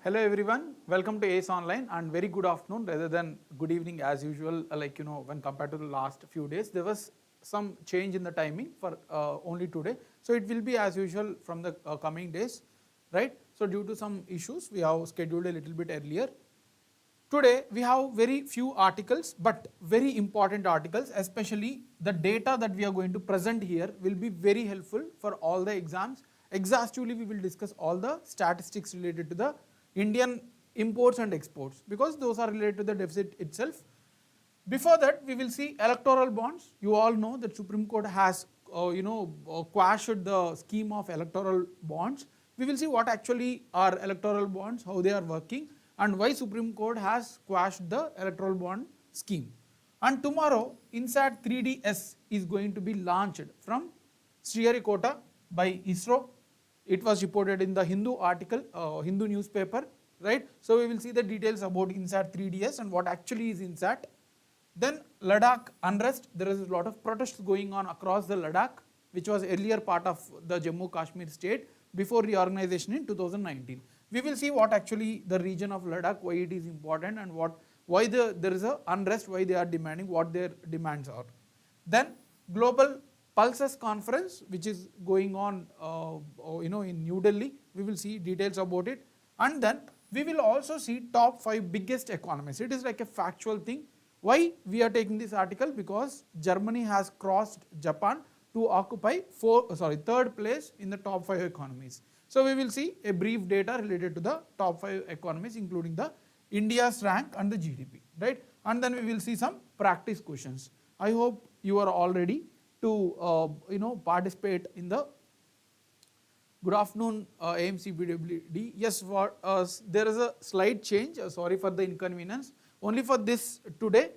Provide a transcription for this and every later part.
Hello everyone, welcome to ACE Online and very good afternoon rather than good evening as usual, when compared to the last few days there was some change in the timing for only today. So it will be as usual from the coming days, right? So due to some issues we have scheduled a little bit earlier. Today we have very few articles but very important articles, especially the data that we are going to present here will be very helpful for all the exams. Exhaustively we will discuss all the statistics related to the Indian imports and exports because those are related to the deficit itself. Before that we will see electoral bonds. You all know that Supreme Court has quashed the scheme of electoral bonds. We will see what actually are electoral bonds, how they are working and why Supreme Court has quashed the electoral bond scheme. And tomorrow INSAT 3DS is going to be launched from Sriharikota by ISRO. It was reported in the Hindu article, Hindu newspaper, right? So we will see the details about INSAT 3DS and what actually is INSAT. Then Ladakh unrest, there is a lot of protests going on across the Ladakh, which was earlier part of the Jammu Kashmir state before reorganization in 2019. We will see what actually the region of Ladakh, why it is important and why there is a unrest, why they are demanding, what their demands are. Then Global Pulses conference which is going on in New Delhi, we will see details about it. And then we will also see top 5 biggest economies. It is like a factual thing. Why we are taking this article? Because Germany has crossed Japan to occupy third place in the top 5 economies. So we will see a brief data related to the top 5 economies including the India's rank and the GDP, right? And then we will see some practice questions. I hope you are all ready to participate in the good afternoon AMC BWD. Yes, there is a slight change, sorry for the inconvenience, only for this today.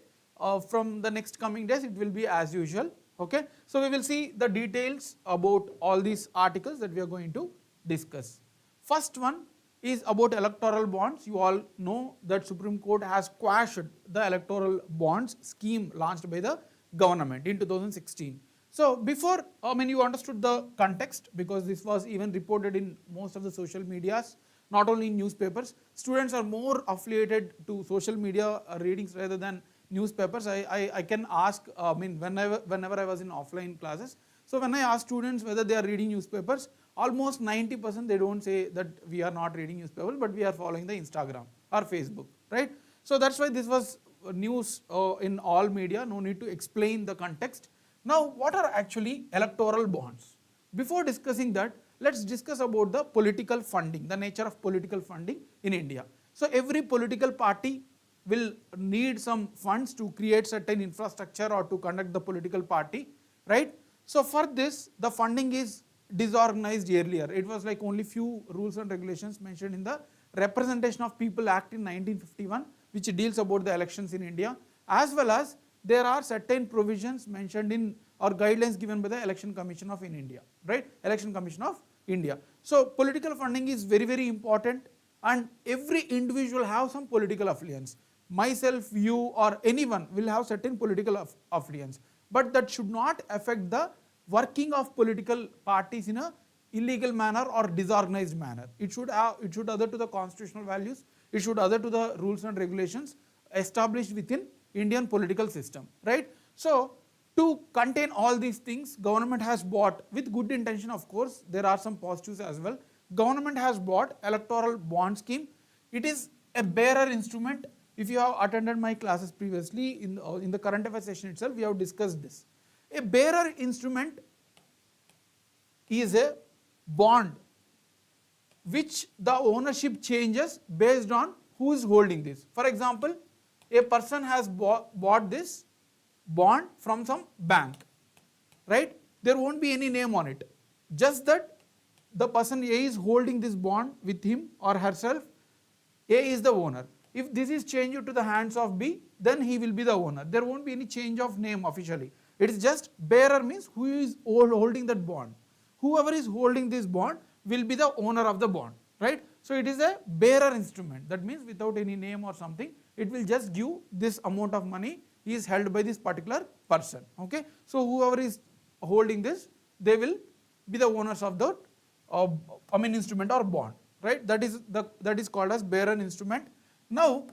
From the next coming days it will be as usual, okay. So we will see the details about all these articles that we are going to discuss. First one is about electoral bonds. You all know that Supreme Court has quashed the electoral bonds scheme launched by the government in 2016. So before, you understood the context because this was even reported in most of the social medias, not only in newspapers. Students are more affiliated to social media readings rather than newspapers. I can ask, whenever I was in offline classes. So when I ask students whether they are reading newspapers, almost 90% they don't say that we are not reading newspapers, but we are following the Instagram or Facebook, right? So that's why this was news in all media, no need to explain the context. Now, what are actually electoral bonds? Before discussing that, let's discuss about the political funding, the nature of political funding in India. So every political party will need some funds to create certain infrastructure or to conduct the political party, right? So for this, the funding is disorganized earlier. It was like only few rules and regulations mentioned in the Representation of People Act in 1951, which deals about the elections in India, as well as there are certain provisions mentioned in or guidelines given by the Election Commission of India, right? Election Commission of India. So political funding is very, very important and every individual have some political affiliance. Myself, you or anyone will have certain political affiliance, but that should not affect the working of political parties in a illegal manner or disorganized manner. It should adhere to the constitutional values, it should adhere to the rules and regulations established within Indian political system, right? So to contain all these things, government has bought, with good intention of course, there are some positives as well, government has bought electoral bond scheme. It is a bearer instrument. If you have attended my classes previously in the current affairs session itself, we have discussed this. A bearer instrument is a bond which the ownership changes based on who is holding this. For example, a person has bought this bond from some bank, right? There won't be any name on it, just that the person A is holding this bond with him or herself. A is the owner. If this is changed to the hands of B, then he will be the owner. There won't be any change of name officially. It is just bearer means who is holding that bond. Whoever is holding this bond will be the owner of the bond, right? So it is a bearer instrument. That means without any name or something, it will just give this amount of money is held by this particular person, okay? So whoever is holding this, they will be the owners of the instrument or bond. right? That is called as bearer instrument. Now,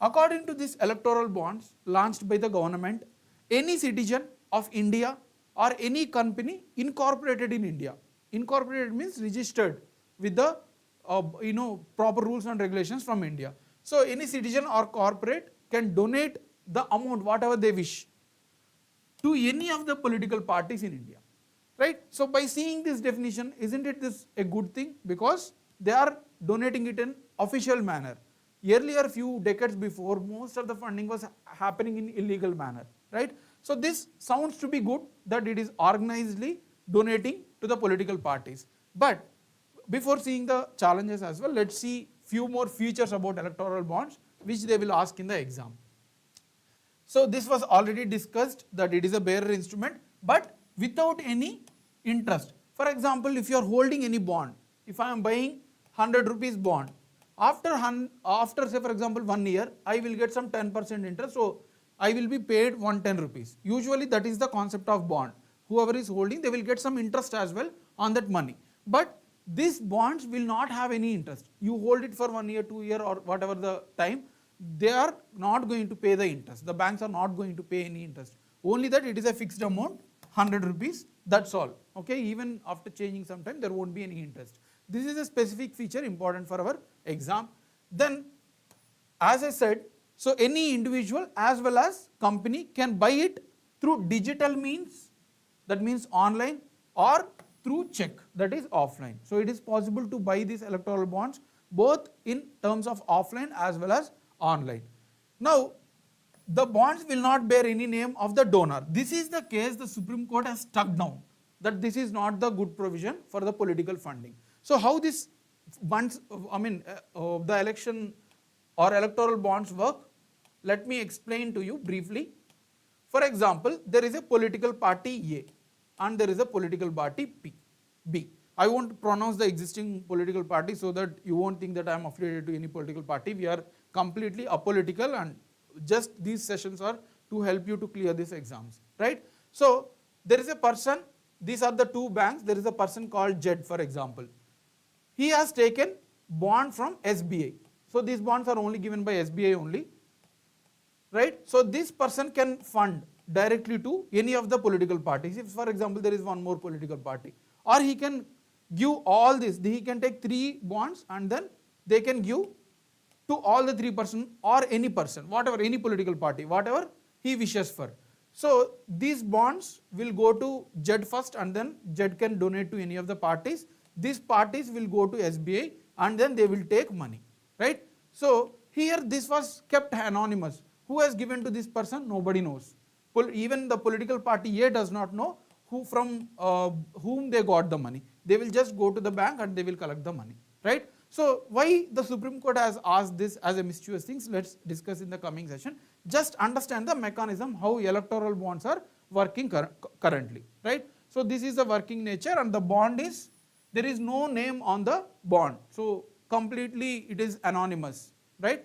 according to this electoral bonds launched by the government, any citizen of India or any company incorporated in India, incorporated means registered with the proper rules and regulations from India. So any citizen or corporate can donate the amount whatever they wish to any of the political parties in India, right? So by seeing this definition, isn't it this a good thing? Because they are donating it in official manner. Earlier, few decades before, most of the funding was happening in illegal manner, right? So this sounds to be good that it is organizedly donating to the political parties. But before seeing the challenges as well, let's see few more features about electoral bonds which they will ask in the exam. So this was already discussed that it is a bearer instrument, but without any interest. For example, if you are holding any bond, if I am buying 100 rupees bond, after say for example 1 year, I will get some 10% interest, so I will be paid 110 rupees. Usually that is the concept of bond. Whoever is holding, they will get some interest as well on that money. But these bonds will not have any interest. You hold it for 1 year, 2 year or whatever the time, they are not going to pay the interest. The banks are not going to pay any interest. Only that it is a fixed amount, 100 rupees, that's all. Okay, even after changing some time, there won't be any interest. This is a specific feature important for our exam. Then, as I said, so any individual as well as company can buy it through digital means, that means online, or through check, that is offline. So it is possible to buy these electoral bonds both in terms of offline as well as online. Now, the bonds will not bear any name of the donor. This is the case the Supreme Court has struck down, that this is not the good provision for the political funding. So how this bonds, the election or electoral bonds work, let me explain to you briefly. For example, there is a political party A and there is a political party B. I won't pronounce the existing political party so that you won't think that I am affiliated to any political party. We are completely apolitical and just these sessions are to help you to clear these exams, right? So there is a person, these are the two banks, there is a person called Z, for example. He has taken bond from SBI. So these bonds are only given by SBI only, right? So this person can fund directly to any of the political parties. If for example there is one more political party, or he can give all this, he can take 3 bonds and then they can give to all the 3 person or any person, whatever, any political party, whatever he wishes for. So these bonds will go to Z first and then Z can donate to any of the parties. These parties will go to SBI and then they will take money, right? So here this was kept anonymous. Who has given to this person? Nobody knows. Even the political party A does not know who from whom they got the money. They will just go to the bank and they will collect the money, right? So why the Supreme Court has asked this as a mischievous thing, let's discuss in the coming session. Just understand the mechanism how electoral bonds are working currently, right? So this is the working nature and the bond is, there is no name on the bond. So completely it is anonymous, right?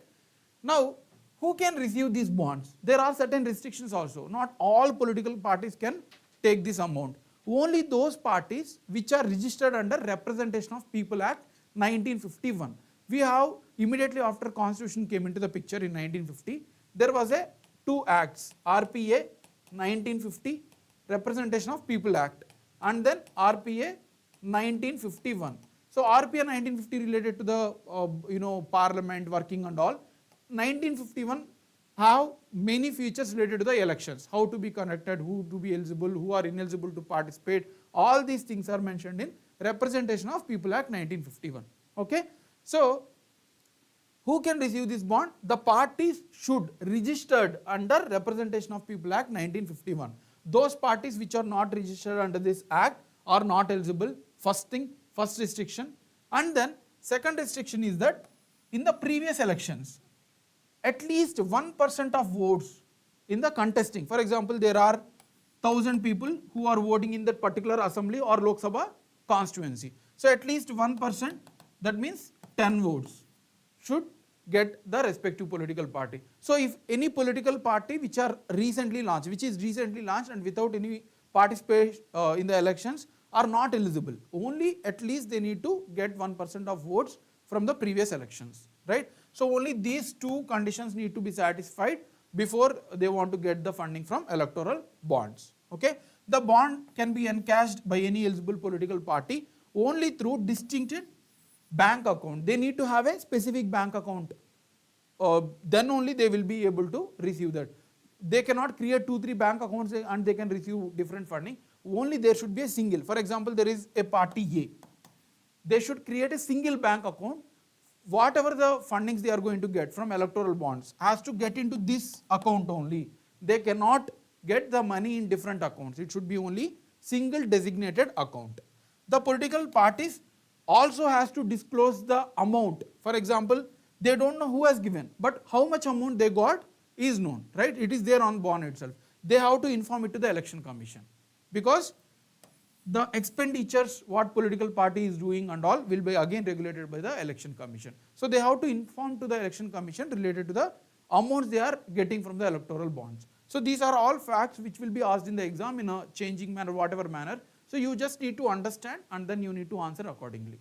Now, who can receive these bonds? There are certain restrictions also. Not all political parties can take this amount. Only those parties which are registered under Representation of People Act 1951. We have immediately after Constitution came into the picture in 1950, there was a 2 acts, RPA 1950, Representation of People Act, and then RPA 1951. So RPA 1950 related to the Parliament working and all. 1951 have many features related to the elections, how to be conducted, who to be eligible, who are ineligible to participate. All these things are mentioned in Representation of People Act 1951. Okay, so who can receive this bond? The parties should registered under Representation of People Act 1951. Those parties which are not registered under this act are not eligible. First thing, first restriction. And then second restriction is that in the previous elections, at least 1% of votes in the contesting. For example, there are 1,000 people who are voting in that particular assembly or Lok Sabha constituency. So at least 1%, that means 10 votes should get the respective political party. So if any political party which is recently launched and without any participation in the elections are not eligible, only at least they need to get 1% of votes from the previous elections, right? So only these two conditions need to be satisfied before they want to get the funding from electoral bonds, okay? The bond can be encashed by any eligible political party only through distincted bank account. They need to have a specific bank account. Then only they will be able to receive that. They cannot create 2-3 bank accounts and they can receive different funding. Only there should be a single. For example, there is a party A. They should create a single bank account. Whatever the fundings they are going to get from electoral bonds has to get into this account only. They cannot get the money in different accounts. It should be only single designated account. The political parties also has to disclose the amount. For example, they don't know who has given, but how much amount they got is known, right? It is there on bond itself. They have to inform it to the election commission, because the expenditures what political party is doing and all will be again regulated by the election commission. So they have to inform to the election commission related to the amounts they are getting from the electoral bonds. So these are all facts which will be asked in the exam in a changing manner, whatever manner. So you just need to understand and then you need to answer accordingly,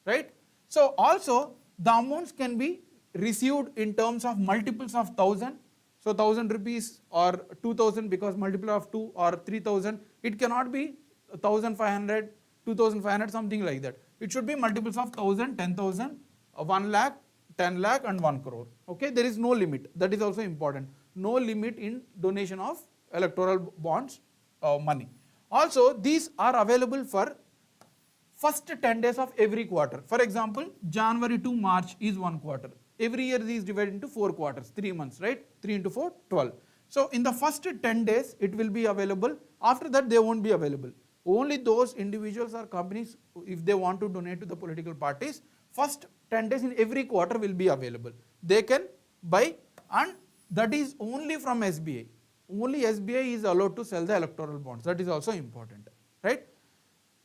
right? So also the amounts can be received in terms of multiples of 1,000. So 1,000 rupees or 2,000 because multiple of 2 or 3,000. It cannot be 1,500, 2,500, something like that. It should be multiples of 1,000, 10,000, 1 lakh, 10 lakh and 1 crore. Okay, there is no limit. That is also important. No limit in donation of electoral bonds money. Also, these are available for first 10 days of every quarter. For example, January to March is 1 quarter. Every year is divided into 4 quarters, 3 months, right? 3 into 4, 12. So in the first 10 days, it will be available. After that, they won't be available. Only those individuals or companies, if they want to donate to the political parties, first 10 days in every quarter will be available. They can buy, and that is only from SBI. Only SBI is allowed to sell the electoral bonds. That is also important, right?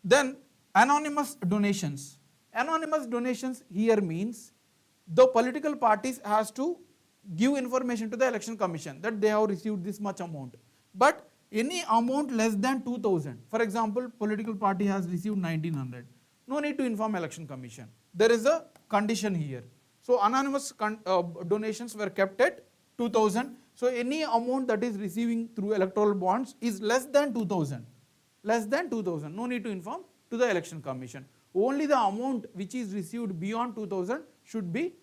Then anonymous donations. Anonymous donations here means the political parties has to give information to the election commission that they have received this much amount. But any amount less than 2,000, for example, political party has received 1,900, no need to inform election commission. There is a condition here. So anonymous donations were kept at 2,000. So any amount that is receiving through electoral bonds is less than 2,000. Less than 2,000, no need to inform to the election commission. Only the amount which is received beyond 2,000 should be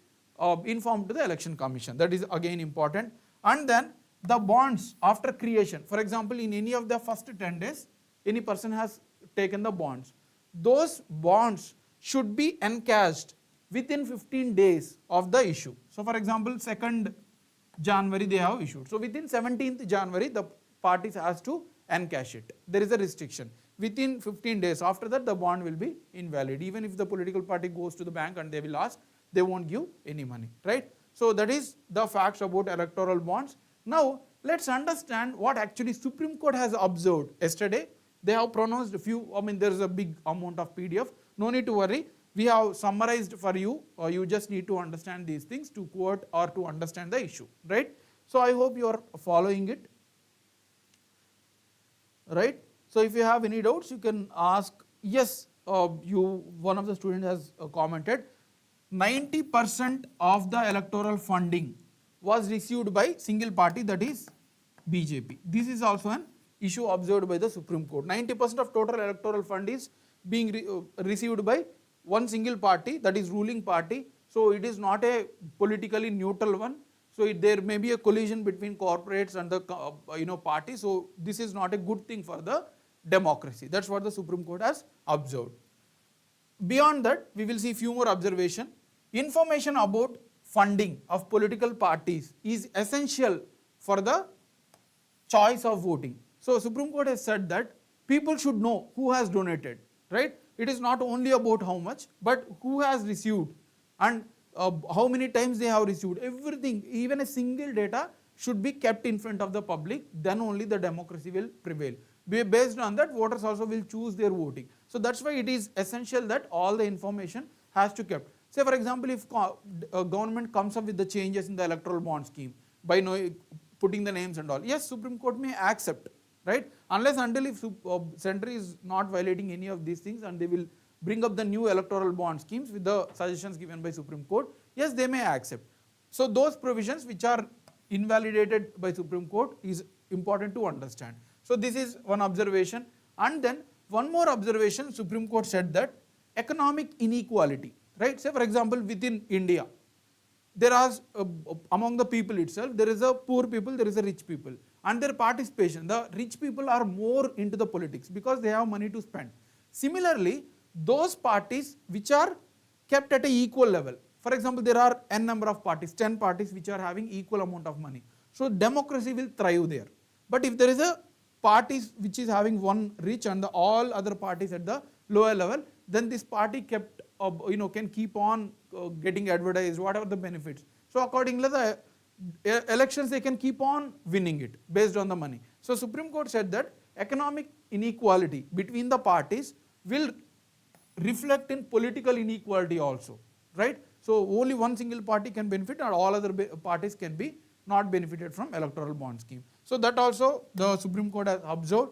informed to the election commission. That is again important. And then the bonds after creation. For example, in any of the first 10 days, any person has taken the bonds. Those bonds should be encashed within 15 days of the issue. So for example, 2nd January they have issued. So within 17th January, the parties has to encash it. There is a restriction. Within 15 days, after that the bond will be invalid. Even if the political party goes to the bank and they will ask, they won't give any money, right? So that is the facts about electoral bonds. Now let's understand what actually Supreme Court has observed yesterday. They have pronounced a few, there is a big amount of PDF. No need to worry. We have summarized for you, or you just need to understand these things to quote or to understand the issue, right? So I hope you are following it, right? So if you have any doubts, you can ask. Yes, one of the students has commented, 90% of the electoral funding was received by single party, that is BJP. This is also an issue observed by the Supreme Court. 90% of total electoral fund is being received by one single party, that is ruling party. So it is not a politically neutral one. So there may be a collision between corporates and the party. So this is not a good thing for the democracy. That's what the Supreme Court has observed. Beyond that, we will see few more observations. Information about funding of political parties is essential for the choice of voting. So Supreme Court has said that people should know who has donated, right? It is not only about how much, but who has received and how many times they have received. Everything, even a single data should be kept in front of the public. Then only the democracy will prevail. Based on that, voters also will choose their voting. So that's why it is essential that all the information has to be kept. Say for example, if government comes up with the changes in the electoral bond scheme by putting the names and all, yes, Supreme Court may accept, right? Unless until if center is not violating any of these things and they will bring up the new electoral bond schemes with the suggestions given by Supreme Court, yes, they may accept. So those provisions which are invalidated by Supreme Court is important to understand. So this is one observation. And then one more observation, Supreme Court said that economic inequality, right? Say for example, within India, there are among the people itself, there is a poor people, there is a rich people, and their participation, the rich people are more into the politics because they have money to spend. Similarly, those parties which are kept at an equal level, for example, there are n number of parties, 10 parties which are having equal amount of money, so democracy will thrive there. But if there is a parties which is having one rich and all other parties at the lower level, then this party kept can keep on getting advertised, whatever the benefits. So accordingly, the elections they can keep on winning it based on the money. So Supreme Court said that economic inequality between the parties will reflect in political inequality also, right? So only one single party can benefit and all other parties can be not benefited from electoral bond scheme. So that also the Supreme Court has observed.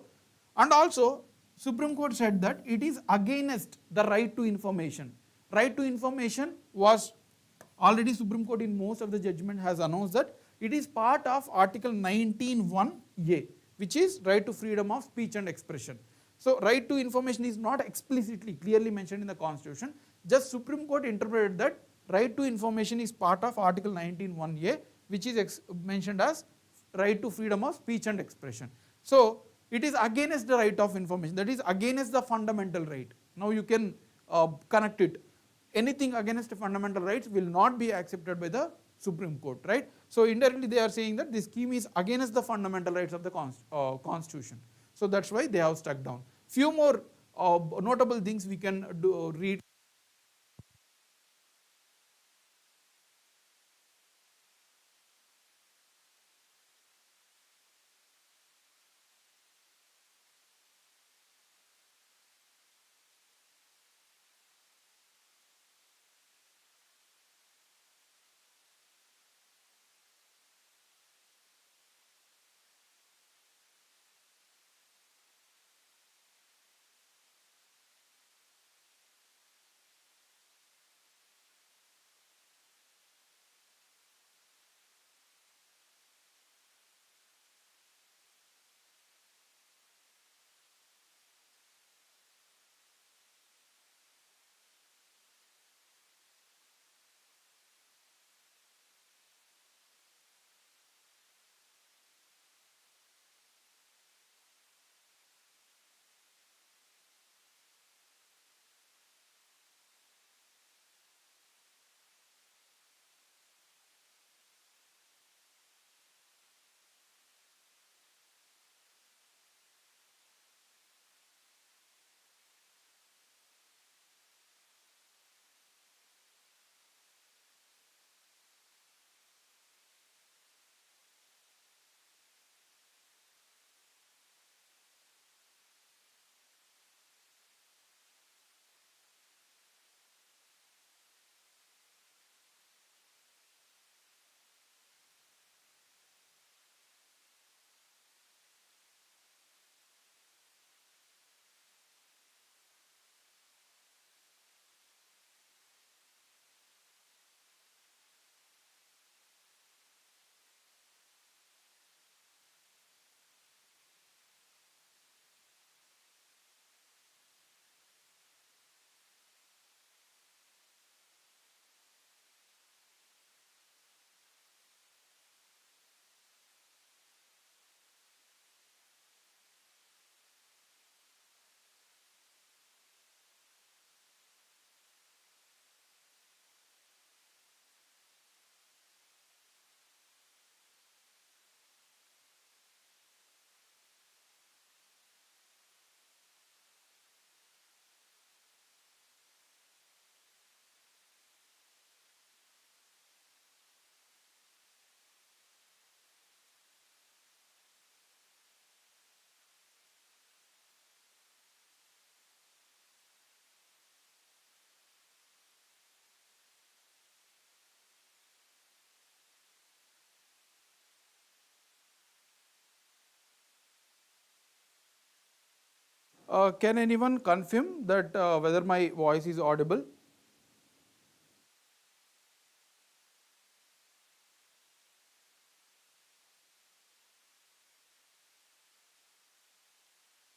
And also Supreme Court said that it is against the right to information. Right to information was already Supreme Court in most of the judgment has announced that it is part of Article 19(1)(a), which is right to freedom of speech and expression. So right to information is not explicitly clearly mentioned in the Constitution. Just Supreme Court interpreted that right to information is part of Article 19(1)(a), which is mentioned as right to freedom of speech and expression. So it is against the right of information, that is against the fundamental right. Now you can connect it. Anything against fundamental rights will not be accepted by the Supreme Court, right? So indirectly they are saying that this scheme is against the fundamental rights of the Constitution. So that's why they have stuck down. Few more notable things we can read. Can anyone confirm that whether my voice is audible?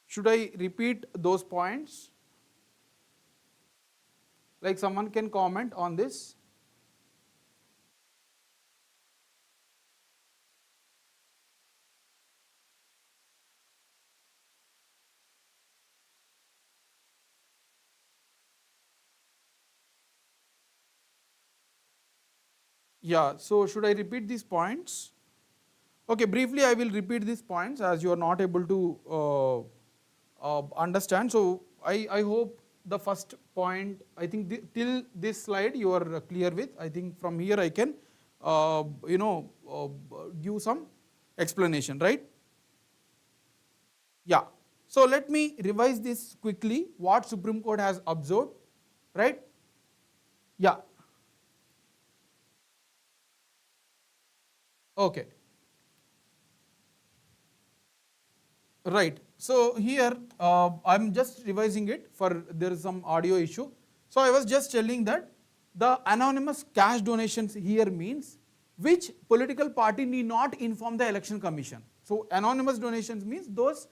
Should I repeat those points? Like someone can comment on this. Yeah, so should I repeat these points? Okay, briefly I will repeat these points as you are not able to understand. So I hope the first point, I think till this slide you are clear with. I think from here I can give some explanation, right? Yeah. So let me revise this quickly, what Supreme Court has observed, right? Yeah. Okay. Right. So here I'm just revising it for there is some audio issue. So I was just telling that the anonymous cash donations here means which political party need not inform the election commission. So anonymous donations means those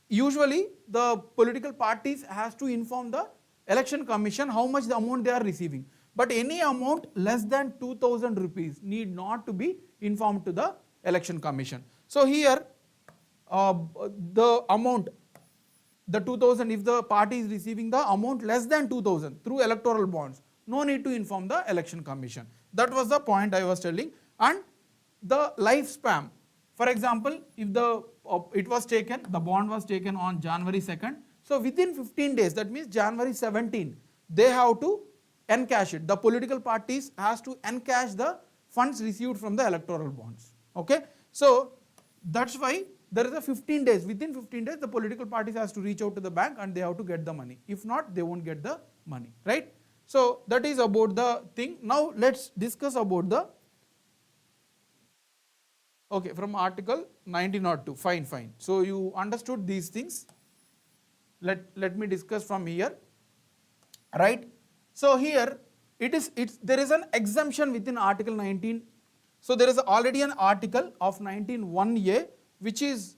usually the political parties has to inform the election commission how much the amount they are receiving. But any amount less than 2000 rupees need not to be informed to the election commission. So here the amount, the 2000, if the party is receiving the amount less than 2000 through electoral bonds, no need to inform the election commission. That was the point I was telling. And the lifespan, for example, if the it was taken, the bond was taken on January 2nd, so within 15 days, that means January 17, they have to encash it. The political parties has to encash the funds received from the electoral bonds. Okay, so that's why there is a 15 days. Within 15 days, the political parties has to reach out to the bank and they have to get the money. If not, they won't get the money, right? So that is about the thing. Now let's discuss about the, okay, from article 1902, fine. So you understood these things. Let me discuss from here, right? So here there is an exemption within article 19. So there is already an article of 19(1)(a) which is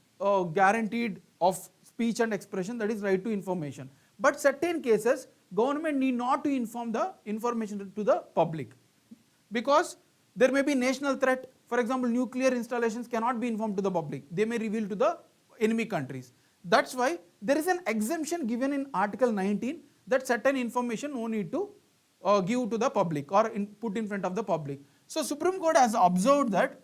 guaranteed of speech and expression, that is right to information. But certain cases, government need not to inform the information to the public because there may be national threat. For example, nuclear installations cannot be informed to the public. They may reveal to the enemy countries. That's why there is an exemption given in article 19 that certain information no need to give to the public or put in front of the public. So Supreme Court has observed that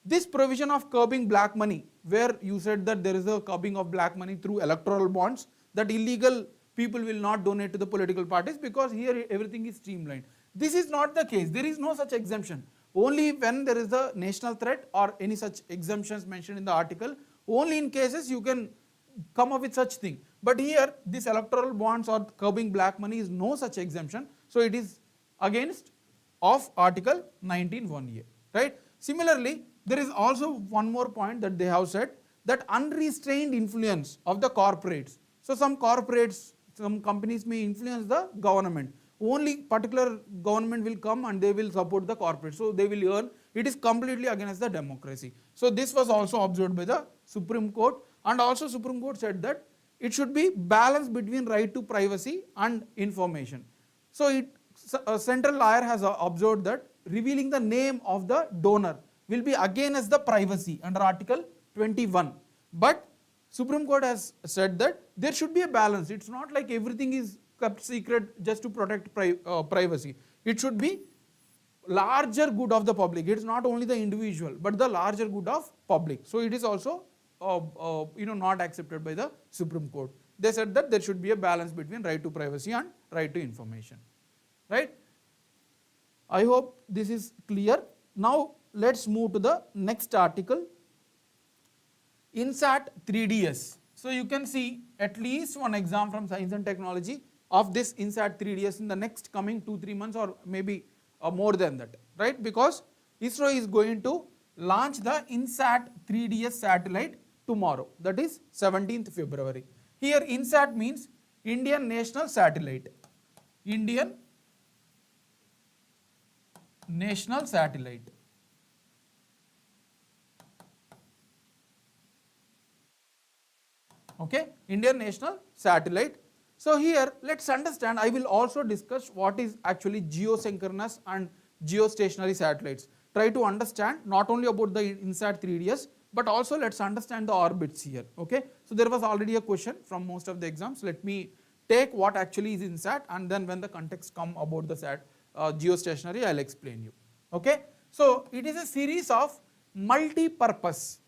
this provision of curbing black money, where you said that there is a curbing of black money through electoral bonds, that illegal people will not donate to the political parties because here everything is streamlined. This is not the case. There is no such exemption. Only when there is a national threat or any such exemptions mentioned in the article, only in cases you can come up with such thing. But here this electoral bonds or curbing black money is no such exemption. So it is against of article 19(1)(a), right? Similarly, there is also one more point that they have said, that unrestrained influence of the corporates. So some corporates, some companies may influence the government. Only particular government will come and they will support the corporate. So they will earn. It is completely against the democracy. So this was also observed by the Supreme Court, and also Supreme Court said that it should be balanced between right to privacy and information. So a central lawyer has observed that revealing the name of the donor will be against the privacy under article 21. But Supreme Court has said that there should be a balance. It's not like everything is kept secret just to protect privacy. It should be larger good of the public. It's not only the individual, but the larger good of public. So it is also not accepted by the Supreme Court. They said that there should be a balance between right to privacy and right to information, right? I hope this is clear. Now let's move to the next article, INSAT 3DS. So you can see at least one exam from science and technology of this INSAT 3DS in the next coming 2-3 months, or maybe more than that, right? Because ISRO is going to launch the INSAT 3DS satellite tomorrow, that is 17th February. Here INSAT means Indian National Satellite. Indian National Satellite. Okay, Indian National Satellite. So here let's understand, I will also discuss what is actually geosynchronous and geostationary satellites. Try to understand not only about the INSAT 3DS, but also let's understand the orbits here. Okay, so there was already a question from most of the exams. Let me take what actually is INSAT, and then when the context come about the geostationary, I'll explain you. Okay, so it is a series of multi-purpose.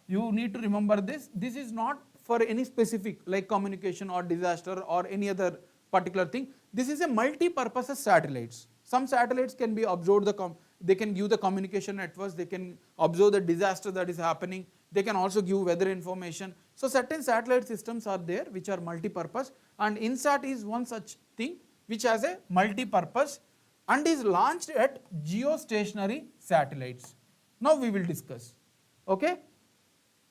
You need to remember this. This is not for any specific like communication or disaster or any other particular thing. This is a multi-purpose satellites. Some satellites can be observed, they can give the communication networks, they can observe the disaster that is happening, they can also give weather information. So certain satellite systems are there which are multi-purpose, and INSAT is one such thing which has a multi-purpose and is launched at geostationary satellites. Now we will discuss. Okay.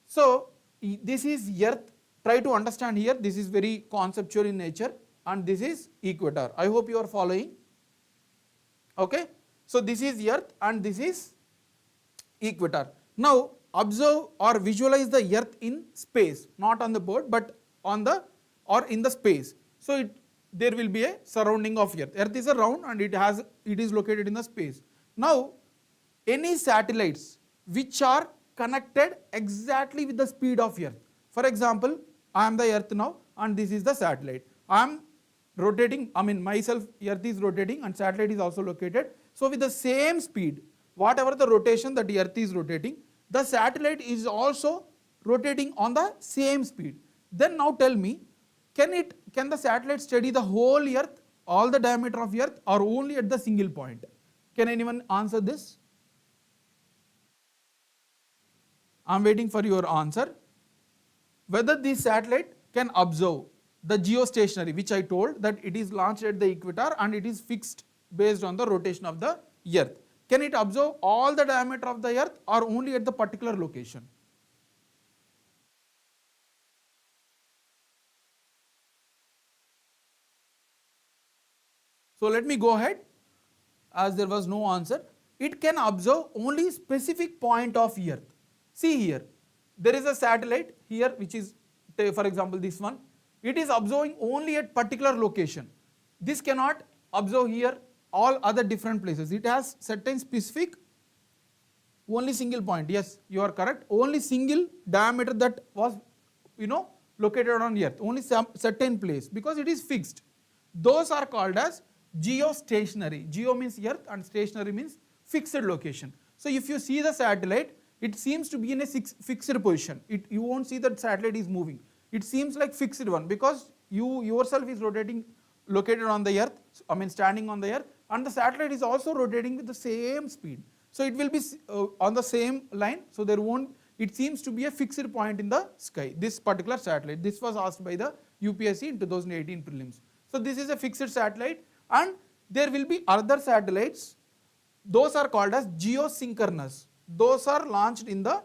So this is Earth. Try to understand here, this is very conceptual in nature, and this is equator. I hope you are following. Okay, so this is Earth and this is equator. Now observe or visualize the Earth in space, not on the board but on the or in the space. So there will be a surrounding of Earth. Earth is a round and it is located in the space. Now any satellites which are connected exactly with the speed of Earth. For example, I am the Earth now and this is the satellite. I am rotating, myself, Earth is rotating and satellite is also located. So with the same speed, whatever the rotation that the Earth is rotating, the satellite is also rotating on the same speed. Then now tell me, can the satellite study the whole Earth, all the diameter of Earth, or only at the single point? Can anyone answer this? I am waiting for your answer. Whether this satellite can observe the geostationary, which I told that it is launched at the equator and it is fixed based on the rotation of the Earth. Can it observe all the diameter of the Earth or only at the particular location? So let me go ahead, as there was no answer. It can observe only specific point of Earth. See here, there is a satellite here which is, for example, this one. It is observing only at particular location. This cannot observe here all other different places. It has certain specific only single point. Yes, you are correct. Only single diameter that was located on Earth. Only some certain place because it is fixed. Those are called as geostationary. Geo means Earth and stationary means fixed location. So if you see the satellite, it seems to be in a fixed position. You won't see that satellite is moving. It seems like fixed one because you yourself is rotating, located on the Earth, standing on the Earth, and the satellite is also rotating with the same speed. So it will be on the same line, so it seems to be a fixed point in the sky, this particular satellite. This was asked by the UPSC in 2018 prelims. So this is a fixed satellite, and there will be other satellites. Those are called as geosynchronous. Those are launched in the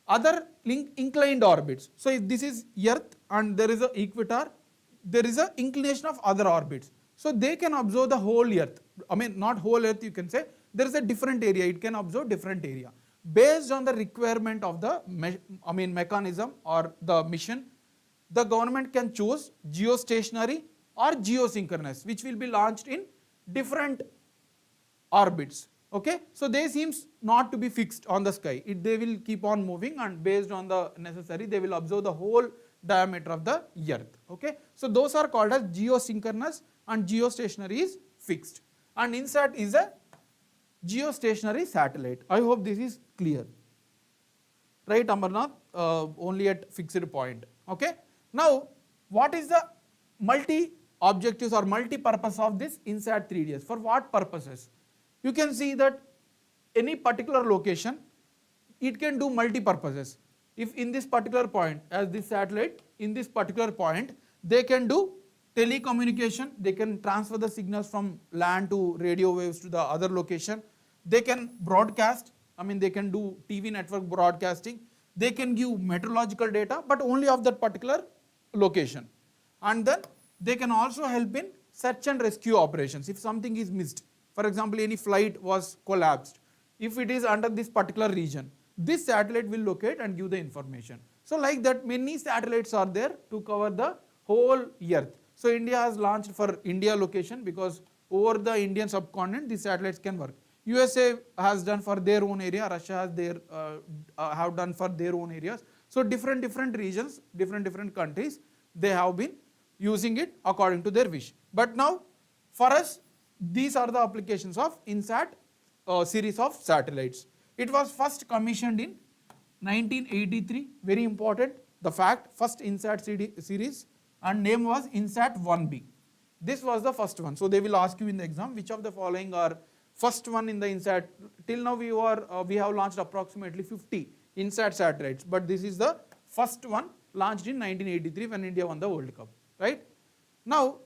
other inclined orbits. So if this is Earth and there is an equator, there is an inclination of other orbits. So they can observe the whole Earth. Not whole Earth, you can say. There is a different area. It can observe different area. Based on the requirement of the mechanism or the mission, the government can choose geostationary or geosynchronous, which will be launched in different orbits. Okay, so they seems not to be fixed on the sky. They will keep on moving, and based on the necessary, they will observe the whole diameter of the Earth. Okay, so those are called as geosynchronous, and geostationary is fixed. And INSAT is a geostationary satellite. I hope this is clear. Right, Amarnath? Only at fixed point. Okay. Now, what is the multi-objectives or multi-purpose of this INSAT 3DS? For what purposes? You can see that any particular location, it can do multi-purposes. If in this particular point, as this satellite, in this particular point, they can do telecommunication, they can transfer the signals from land to radio waves to the other location. They can broadcast, they can do TV network broadcasting. They can give meteorological data, but only of that particular location. And then they can also help in search and rescue operations if something is missed. For example, any flight was collapsed. If it is under this particular region, this satellite will locate and give the information. So like that, many satellites are there to cover the whole earth. So India has launched for India location because over the Indian subcontinent these satellites can work. USA has done for their own area, Russia has have done for their own areas. So different regions, different countries, they have been using it according to their wish. But now for us, these are the applications of INSAT series of satellites. It was first commissioned in 1983, very important, the fact, first INSAT series, and name was INSAT 1B. This was the first one. So they will ask you in the exam, which of the following are first one in the INSAT. Till now we have launched approximately 50 INSAT satellites, but this is the first one launched in 1983 when India won the World Cup, right? Now,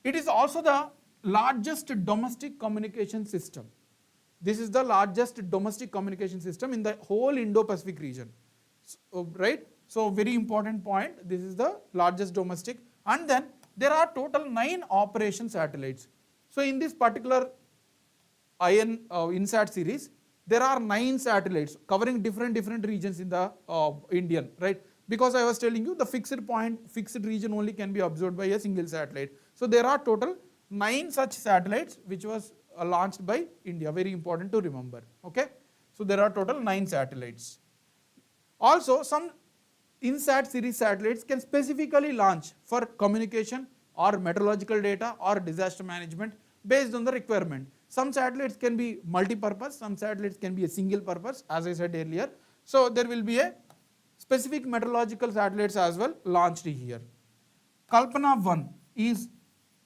it is also the largest domestic communication system. This is the largest domestic communication system in the whole Indo-Pacific region, right? So very important point, this is the largest domestic, and then there are total 9 operation satellites. So in this particular INSAT series, there are 9 satellites covering different regions in the Indian, right? Because I was telling you the fixed point, fixed region only can be observed by a single satellite. So there are total 9 such satellites which was launched by India, very important to remember, okay? So there are total 9 satellites. Also some INSAT series satellites can specifically launch for communication or meteorological data or disaster management based on the requirement. Some satellites can be multi-purpose, some satellites can be a single purpose, as I said earlier. So there will be a specific meteorological satellites as well launched here. Kalpana 1 is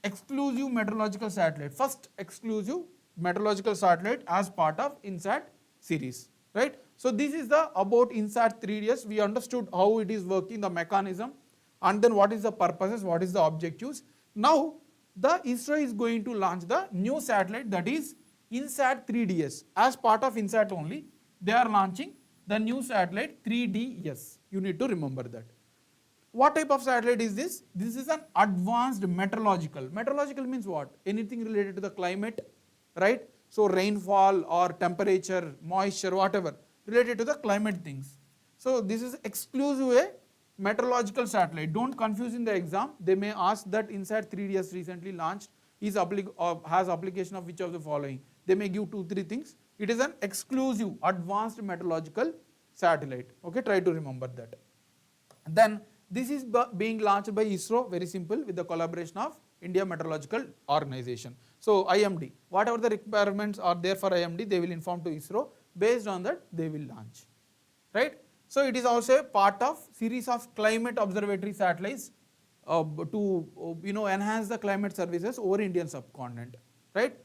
exclusive meteorological satellite, first exclusive meteorological satellite as part of INSAT series, right? So this is the about INSAT 3DS. We understood how it is working, the mechanism, and then what is the purposes, what is the objectives. Now the ISRO is going to launch the new satellite, that is INSAT 3DS. As part of INSAT only, they are launching the new satellite 3DS. You need to remember that. What type of satellite is this? This is an advanced meteorological. Meteorological means what? Anything related to the climate, right? So rainfall or temperature, moisture, whatever related to the climate things. So this is exclusive a meteorological satellite. Don't confuse in the exam. They may ask that INSAT 3DS recently launched has application of which of the following. They may give 2-3 things. It is an exclusive advanced meteorological satellite. Okay, try to remember that. Then this is being launched by ISRO, very simple, with the collaboration of India Meteorological Organization. So IMD, whatever the requirements are there for IMD, they will inform to ISRO. Based on that, they will launch, right? So it is also a part of series of climate observatory satellites to enhance the climate services over Indian subcontinent, right?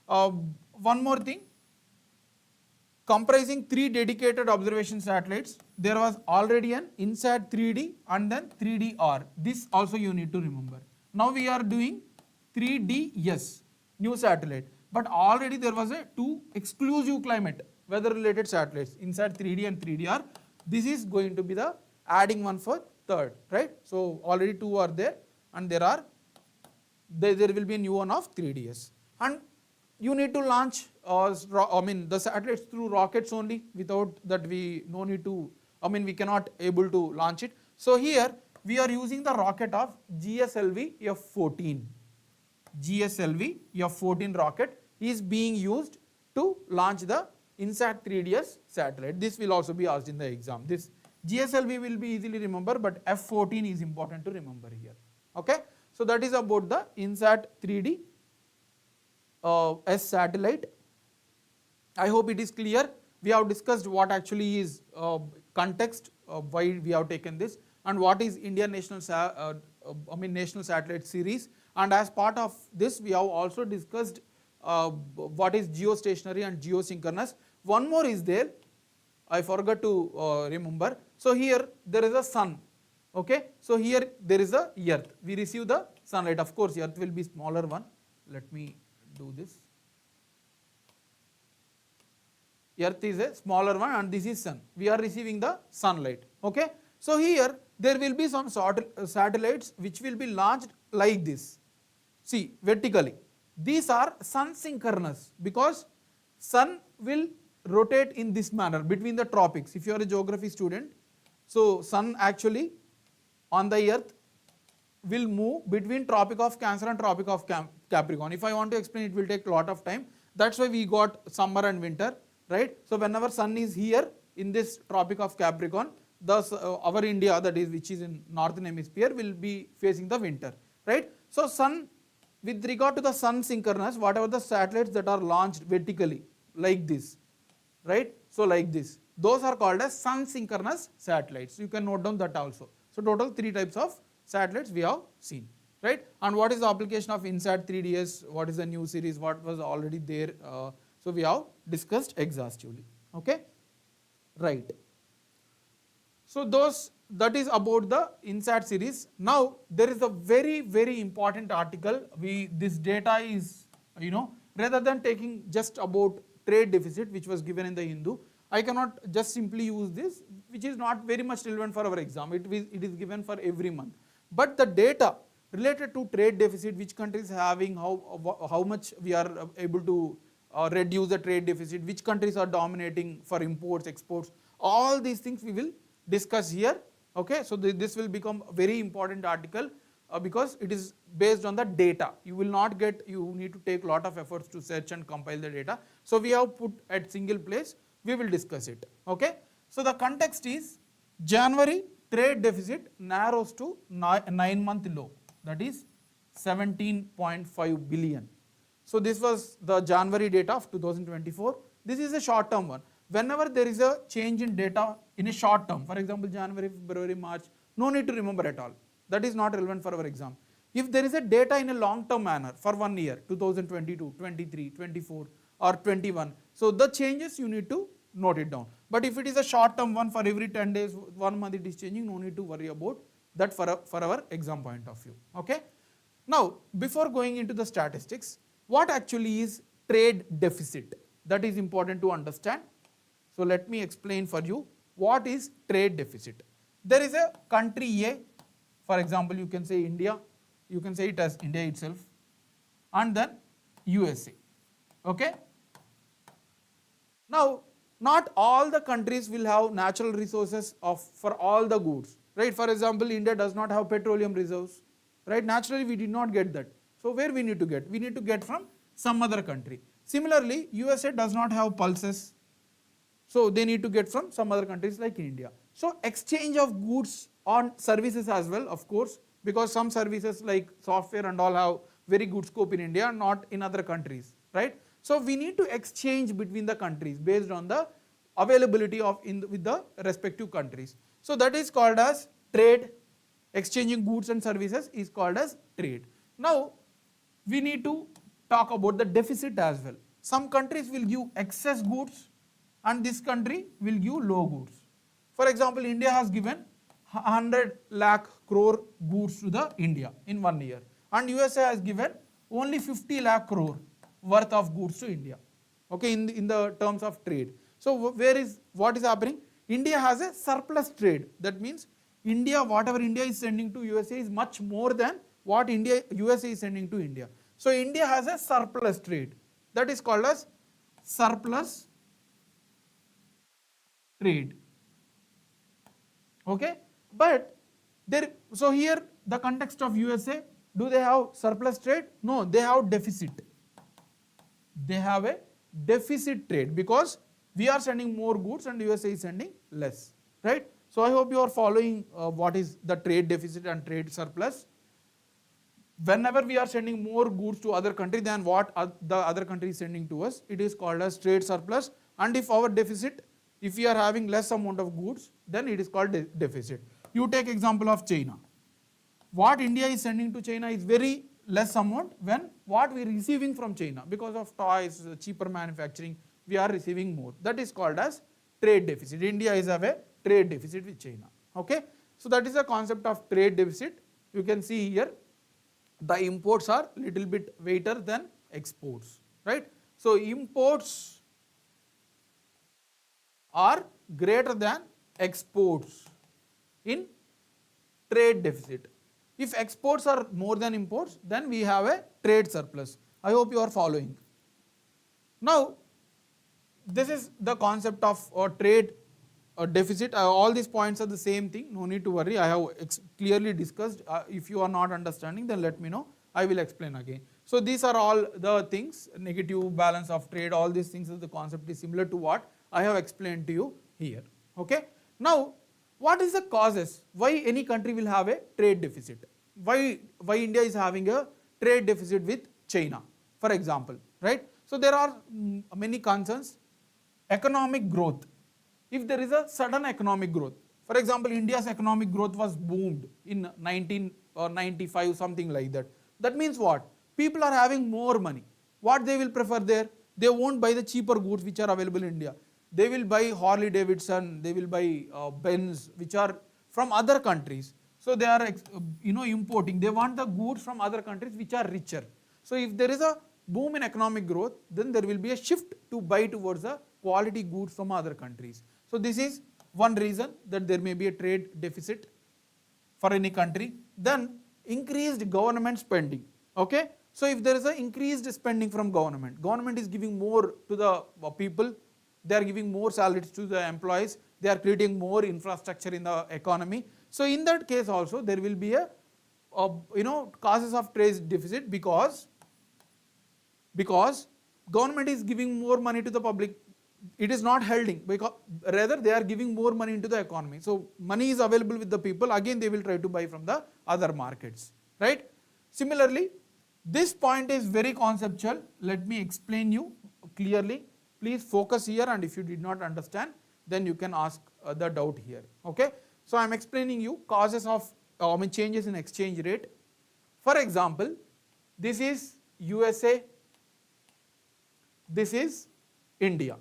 One more thing, comprising 3 dedicated observation satellites. There was already an INSAT 3D and then 3DR. This also you need to remember. Now we are doing 3DS, new satellite, but already there was a 2 exclusive climate weather related satellites, INSAT 3D and 3DR. This is going to be the adding one for third, right? So already 2 are there, and there will be a new one of 3DS. And you need to launch the satellites through rockets only. Without that we cannot able to launch it. So here we are using the rocket of GSLV F-14. GSLV F-14 rocket is being used to launch the INSAT 3DS satellite. This will also be asked in the exam. This GSLV will be easily remember, but F-14 is important to remember here. Okay, so that is about the INSAT 3D S satellite. I hope it is clear. We have discussed what actually is context, why we have taken this, and what is Indian National Satellite Series. And as part of this, we have also discussed what is geostationary and geosynchronous. One more is there, I forgot to remember. So here there is a sun, okay. So here there is a earth. We receive the sunlight. Of course, earth will be smaller one. Let me do this. Earth is a smaller one and this is sun. We are receiving the sunlight, okay. So here there will be some satellites which will be launched like this. See, vertically. These are sun synchronous because sun will rotate in this manner between the tropics. If you are a geography student, so sun actually on the earth will move between Tropic of Cancer and Tropic of Capricorn. If I want to explain, it will take a lot of time. That's why we got summer and winter, right? So whenever sun is here in this Tropic of Capricorn, thus our India, that is which is in northern hemisphere, will be facing the winter, right? So sun, with regard to the sun synchronous, whatever the satellites that are launched vertically like this, right? So like this, those are called as sun synchronous satellites. You can note down that also. So total 3 types of satellites we have seen, right? And what is the application of INSAT 3DS? What is the new series? What was already there? So we have discussed exhaustively, okay? Right. So that is about the INSAT series. Now there is a very important article. This data is, rather than taking just about trade deficit which was given in the Hindu, I cannot just simply use this, which is not very much relevant for our exam. It is given for every month. But the data related to trade deficit, which country is having, how much we are able to reduce the trade deficit, which countries are dominating for imports, exports, all these things we will discuss here. Okay, so this will become a very important article because it is based on the data. You need to take a lot of efforts to search and compile the data. So we have put at single place, we will discuss it. Okay, so the context is January trade deficit narrows to 9-month low, that is 17.5 billion. So this was the January data of 2024. This is a short term one. Whenever there is a change in data in a short term, for example January, February, March, no need to remember at all. That is not relevant for our exam. If there is a data in a long term manner for 1 year, 2022, 23, 24 or 21, so the changes you need to note it down. But if it is a short term one, for every 10 days, 1 month it is changing, no need to worry about that for our exam point of view. Okay. Now before going into the statistics, what actually is trade deficit? That is important to understand. So let me explain for you what is trade deficit. There is a country A, for example you can say India, you can say it as India itself, and then USA. Okay. Now not all the countries will have natural resources for all the goods, right? For example, India does not have petroleum reserves, right? Naturally we did not get that. So where we need to get? We need to get from some other country. Similarly, USA does not have pulses, so they need to get from some other countries like India. So exchange of goods on services as well, of course, because some services like software and all have very good scope in India, not in other countries, right? So we need to exchange between the countries based on the availability with the respective countries. So that is called as trade. Exchanging goods and services is called as trade. Now we need to talk about the deficit as well. Some countries will give excess goods and this country will give low goods. For example, India has given 100 lakh crore goods to the India in 1 year, and USA has given only 50 lakh crore worth of goods to India, okay, in the terms of trade. So what is happening? India has a surplus trade. That means whatever India is sending to USA is much more than what USA is sending to India. So India has a surplus trade. That is called as surplus trade. Okay, but so here the context of USA, do they have surplus trade? No, they have deficit. They have a deficit trade because we are sending more goods and USA is sending less, right? So I hope you are following what is the trade deficit and trade surplus. Whenever we are sending more goods to other country than what the other country is sending to us, it is called as trade surplus. And if our deficit, if we are having less amount of goods, then it is called deficit. You take example of China. What India is sending to China is very less amount when what we are receiving from China, because of toys, cheaper manufacturing, we are receiving more. That is called as trade deficit. India is have a trade deficit with China. Okay, so that is the concept of trade deficit. You can see here the imports are little bit greater than exports, right? So imports are greater than exports in trade deficit. If exports are more than imports, then we have a trade surplus. I hope you are following. Now, this is the concept of trade deficit. All these points are the same thing, no need to worry. I have clearly discussed. If you are not understanding, then let me know. I will explain again. So these are all the things, negative balance of trade, all these things, the concept is similar to what I have explained to you here. Okay. Now, what is the causes? Why any country will have a trade deficit? Why India is having a trade deficit with China, for example, right? So there are many concerns. Economic growth. If there is a sudden economic growth, for example, India's economic growth was boomed in 1995, something like that. That means what? People are having more money. What they will prefer there? They won't buy the cheaper goods which are available in India. They will buy Harley Davidson, they will buy Benz, which are from other countries. So they are importing. They want the goods from other countries which are richer. So if there is a boom in economic growth, then there will be a shift to buy towards the quality goods from other countries. So this is one reason that there may be a trade deficit for any country. Then increased government spending. Okay. So if there is an increased spending from government is giving more to the people, they are giving more salaries to the employees, they are creating more infrastructure in the economy. So in that case also there will be a causes of trade deficit because government is giving more money to the public. It is not holding, because rather they are giving more money into the economy. So money is available with the people, again they will try to buy from the other markets, right? Similarly, this point is very conceptual. Let me explain you clearly. Please focus here, and if you did not understand, then you can ask the doubt here. Okay. So I am explaining you causes of changes in exchange rate. For example, this is USA, this is India.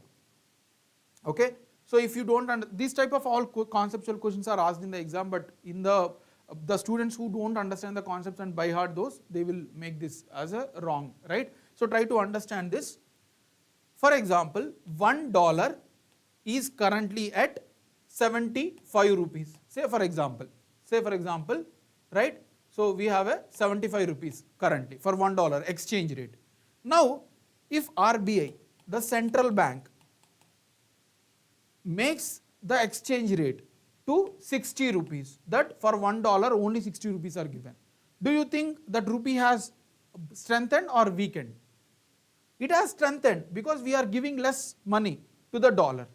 Okay. So if you don't this type of all conceptual questions are asked in the exam, but in the students who don't understand the concepts and by heart those, they will make this as a wrong, right? So try to understand this. For example, $1 is currently at 75 rupees. Say for example, right? So we have a 75 rupees currently for $1 exchange rate. Now, if RBI, the central bank, makes the exchange rate to 60 rupees, that for $1 only 60 rupees are given, do you think that rupee has strengthened or weakened? It has strengthened because we are giving less money to the dollar,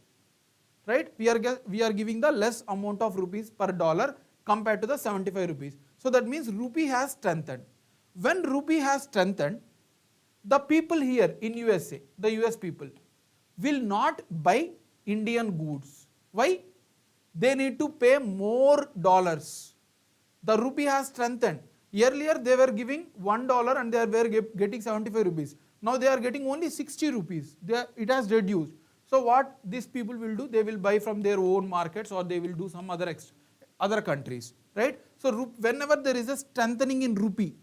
right? We are giving the less amount of rupees per dollar compared to the 75 rupees. So that means rupee has strengthened. When rupee has strengthened, the people here in USA, the US people, will not buy Indian goods. Why? They need to pay more dollars. The rupee has strengthened. Earlier they were giving $1 and they were getting 75 rupees. Now they are getting only 60 rupees. It has reduced. So what these people will do? They will buy from their own markets, or they will do some other countries, right? So whenever there is a strengthening in rupee,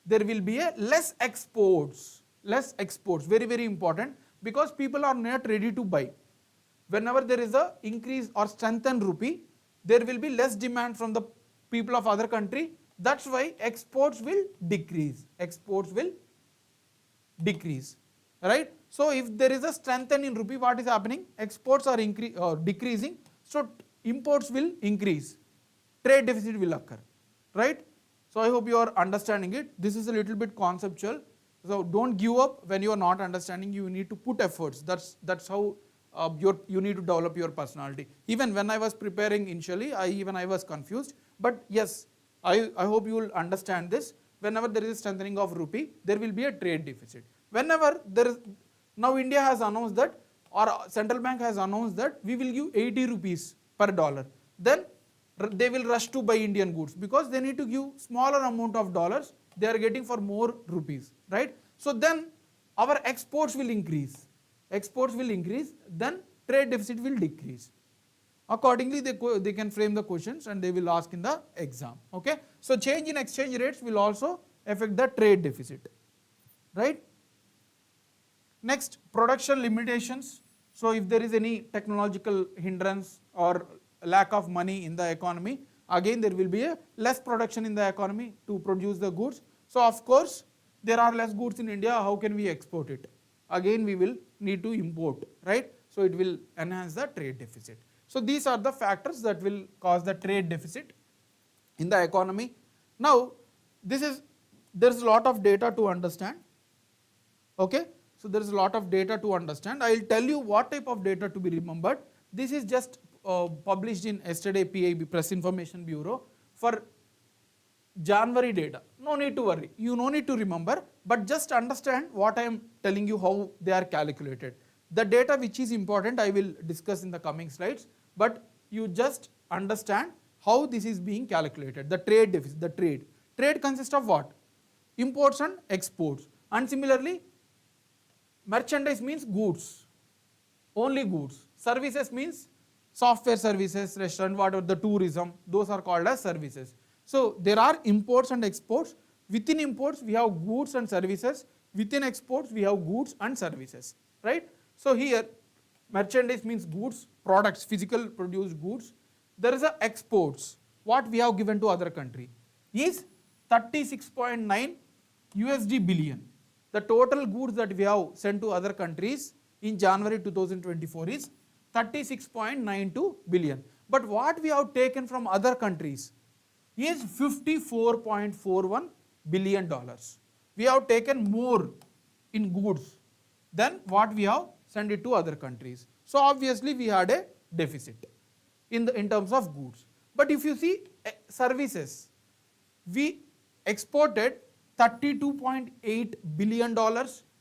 there will be a less exports, very, very important, because people are not ready to buy. Whenever there is a increase or strengthened rupee, there will be less demand from the people of other country. That's why exports will decrease. Right? So if there is a strengthening in rupee, what is happening? Exports are decreasing, so imports will increase. Trade deficit will occur, right? So I hope you are understanding it. This is a little bit conceptual. So don't give up when you are not understanding. You need to put efforts. That's how you need to develop your personality. Even when I was preparing initially, I was confused. But yes, I hope you will understand this. Whenever there is a strengthening of rupee, there will be a trade deficit. Whenever there is, now India has announced that, or central bank has announced that we will give 80 rupees per dollar. Then they will rush to buy Indian goods because they need to give smaller amount of dollars. They are getting for more rupees, right? So then our exports will increase. Then trade deficit will decrease. Accordingly, they can frame the questions and they will ask in the exam. Okay. So change in exchange rates will also affect the trade deficit, right? Next, production limitations. So if there is any technological hindrance or lack of money in the economy, again there will be a less production in the economy to produce the goods. So of course there are less goods in India, how can we export it? Again we will need to import, right? So it will enhance the trade deficit. So these are the factors that will cause the trade deficit in the economy. Now there is a lot of data to understand. Okay, so there is a lot of data to understand. I will tell you what type of data to be remembered. This is just published in yesterday PIB, Press Information Bureau, for January data. No need to worry, you no need to remember, but just understand what I am telling you, how they are calculated. The data which is important I will discuss in the coming slides, but you just understand how this is being calculated. The trade deficit, the trade. Trade consists of what? Imports and exports. And similarly, merchandise means goods, only goods. Services means software services, restaurant, whatever, the tourism, those are called as services. So there are imports and exports. Within imports we have goods and services. Within exports we have goods and services, right? So here merchandise means goods, products, physical produced goods. There is a exports, what we have given to other country is 36.9 USD billion. The total goods that we have sent to other countries in January 2024 is 36.92 billion. But what we have taken from other countries is $54.41 billion. We have taken more in goods than what we have sent it to other countries. So obviously we had a deficit in terms of goods. But if you see services, we exported $32.8 billion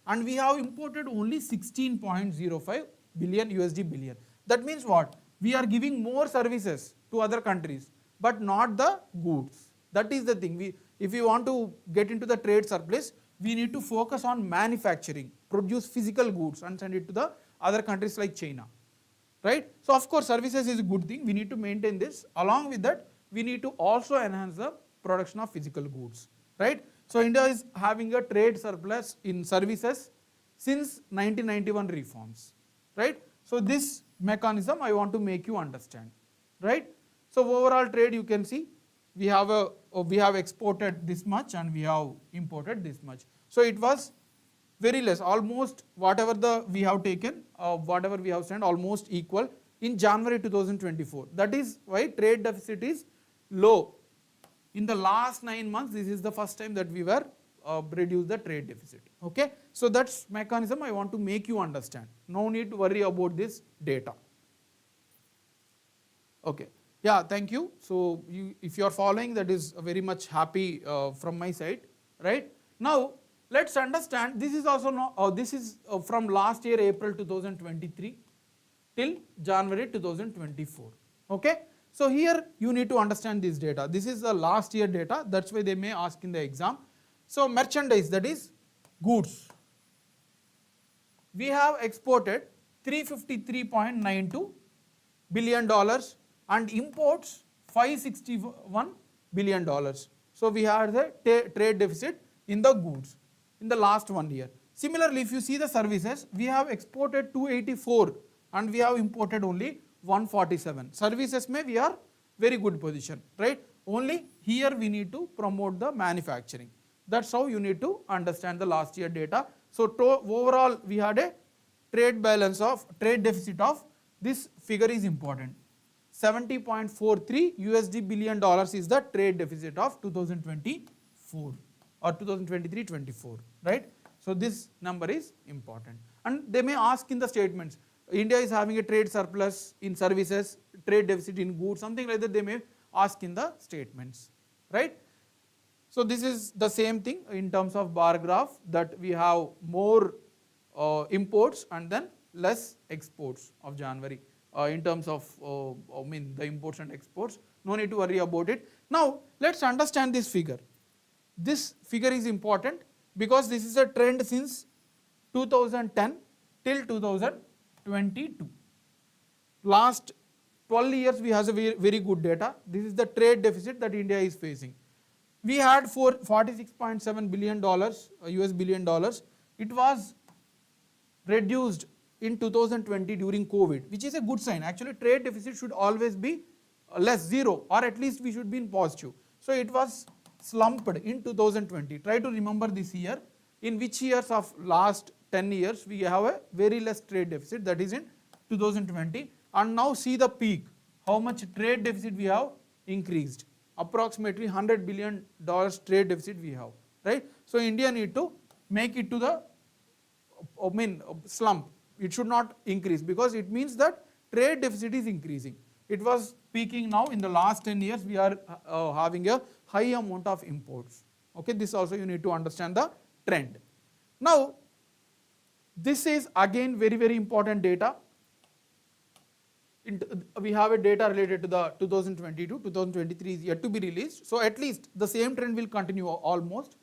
and we have imported only 16.05 billion USD billion. That means what? We are giving more services to other countries, but not the goods. That is the thing. If we want to get into the trade surplus, we need to focus on manufacturing, produce physical goods and send it to the other countries like China, right? So of course services is a good thing, we need to maintain this. Along with that, we need to also enhance the production of physical goods, right? So India is having a trade surplus in services since 1991 reforms, right? So this mechanism I want to make you understand, right? So overall trade, you can see we have exported this much and we have imported this much. So it was very less, almost whatever we have taken, whatever we have sent, almost equal in January 2024. That is why trade deficit is low. In the last 9 months, this is the first time that we were reduced the trade deficit. Okay, so that's mechanism I want to make you understand. No need to worry about this data. Okay, yeah, thank you. So if you are following, that is very much happy from my side, right? Now let's understand. This is also this is from last year April 2023 till January 2024. Okay. So here you need to understand this data. This is the last year data, that's why they may ask in the exam. So merchandise, that is goods, we have exported $353.92 billion and imports $561 billion. So we had the trade deficit in the goods in the last 1 year. Similarly, if you see the services, we have exported 284 and we have imported only 147. Services may we are very good position, right? Only here we need to promote the manufacturing. That's how you need to understand the last year data. So overall we had a trade deficit of, this figure is important, 70.43 USD billion dollars is the trade deficit of 2024 or 2023-24, right? So this number is important. And they may ask in the statements, India is having a trade surplus in services, trade deficit in goods, something like that they may ask in the statements, right? So this is the same thing in terms of bar graph, that we have more imports and then less exports of January in terms of the imports and exports. No need to worry about it. Now let's understand this figure. This figure is important because this is a trend since 2010 till 2022. Last 12 years we have a very good data. This is the trade deficit that India is facing. We had $46.7 billion US billion dollars. It was reduced in 2020 during COVID, which is a good sign. Actually trade deficit should always be less, zero, or at least we should be in positive. So it was slumped in 2020. Try to remember this year. In which years of last 10 years we have a very less trade deficit, that is in 2020. And now see the peak, how much trade deficit we have increased, approximately $100 billion trade deficit we have, right? So India need to make it to the slump. It should not increase, because it means that trade deficit is increasing. It was peaking now. In the last 10 years we are having a high amount of imports. Okay, this also you need to understand the trend. Now this is again very, very important data. We have a data related to the 2022, 2023 is yet to be released. So at least the same trend will continue almost.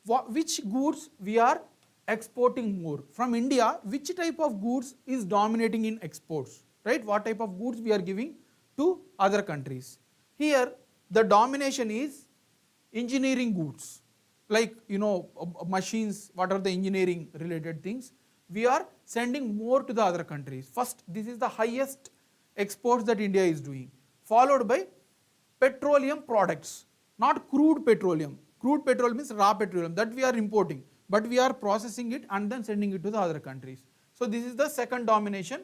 Which goods we are exporting more from India? Which type of goods is dominating in exports, right? What type of goods we are giving to other countries? Here the domination is engineering goods, like machines, what are the engineering related things, we are sending more to the other countries. First, this is the highest exports that India is doing, followed by petroleum products, not crude petroleum. Crude petroleum means raw petroleum that we are importing, but we are processing it and then sending it to the other countries. So this is the second domination,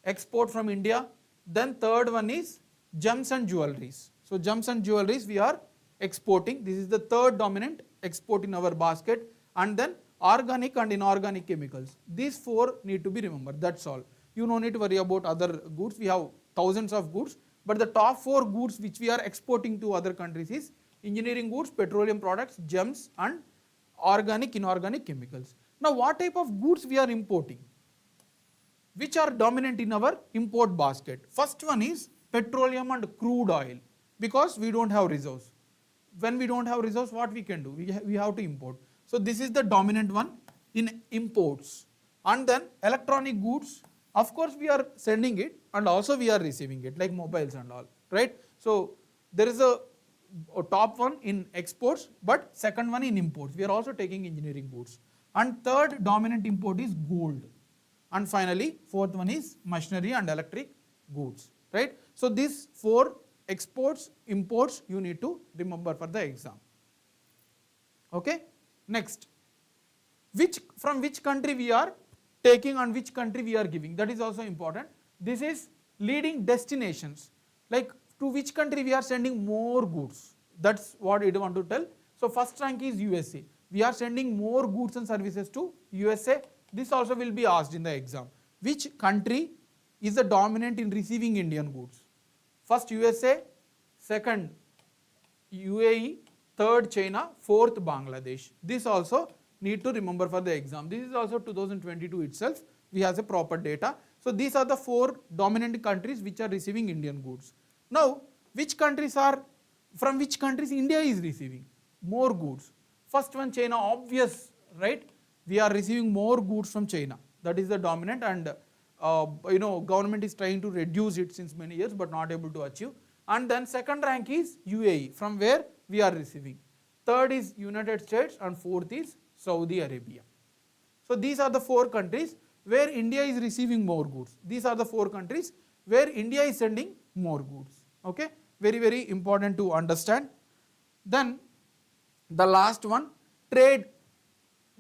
export from India. Then third one is gems and jewelries. So gems and jewelries we are exporting. This is the third dominant export in our basket. And then organic and inorganic chemicals. These four need to be remembered, that's all. You no need to worry about other goods. We have thousands of goods, but the top four goods which we are exporting to other countries is engineering goods, petroleum products, gems and organic, inorganic chemicals. Now what type of goods we are importing, which are dominant in our import basket? First one is petroleum and crude oil, because we don't have reserves. When we don't have reserves, what we can do? We have to import. So this is the dominant one in imports. And then electronic goods, of course we are sending it and also we are receiving it, like mobiles and all, right? So there is a top one in exports, but second one in imports. We are also taking engineering goods. And third dominant import is gold. And finally fourth one is machinery and electric goods, right? So these four exports, imports you need to remember for the exam. Okay, next, from which country we are taking and which country we are giving, that is also important. This is leading destinations, like to which country we are sending more goods, that's what I want to tell. So first rank is USA. We are sending more goods and services to USA. This also will be asked in the exam. Which country is the dominant in receiving Indian goods? First USA, second UAE, third China, fourth Bangladesh. This also need to remember for the exam. This is also 2022 itself. We have a proper data. So these are the four dominant countries which are receiving Indian goods. Now, from which countries India is receiving more goods? First one, China, obvious, right? We are receiving more goods from China. That is the dominant, and government is trying to reduce it since many years but not able to achieve. And then second rank is UAE, from where we are receiving. Third is United States and fourth is Saudi Arabia. So these are the four countries where India is receiving more goods. These are the four countries where India is sending more goods. Okay, very, very important to understand. Then the last one, trade,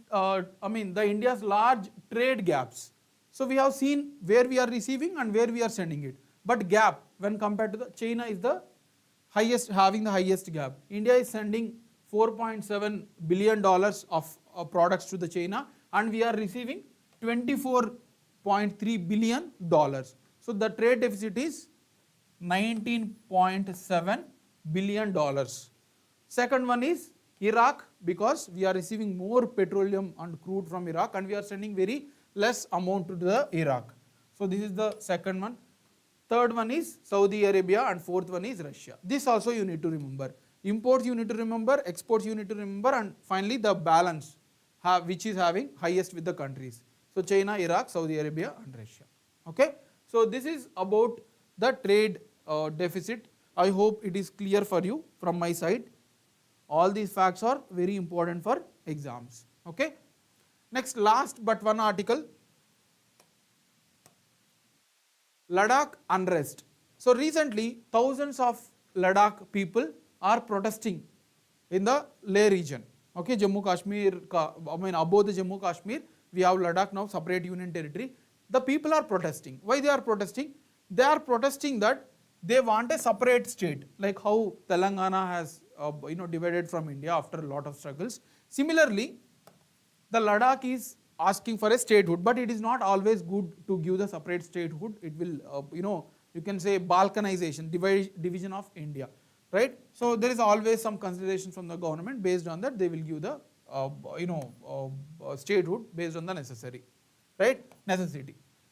the India's large trade gaps. So we have seen where we are receiving and where we are sending it. But gap, when compared to China is the highest, having the highest gap. India is sending $4.7 billion of products to the China, and we are receiving $24.3 billion. So the trade deficit is $19.7 billion. Second one is Iraq, because we are receiving more petroleum and crude from Iraq and we are sending very less amount to the Iraq. So this is the second one. Third one is Saudi Arabia and fourth one is Russia. This also you need to remember. Imports you need to remember, exports you need to remember, and finally the balance which is having highest with the countries. So China, Iraq, Saudi Arabia and Russia. Okay. So this is about the trade deficit. I hope it is clear for you from my side. All these facts are very important for exams. Okay. Next, last but one article, Ladakh unrest. So recently, thousands of Ladakh people are protesting in the Leh region. Okay, Jammu Kashmir, above the Jammu Kashmir, we have Ladakh now, separate union territory. The people are protesting. Why they are protesting? They are protesting that they want a separate state, like how Telangana has divided from India after a lot of struggles. Similarly, the Ladakh is asking for a statehood, but it is not always good to give the separate statehood. It will, you can say balkanization, division of India, right? So there is always some consideration from the government. Based on that, they will give the, statehood based on the necessity.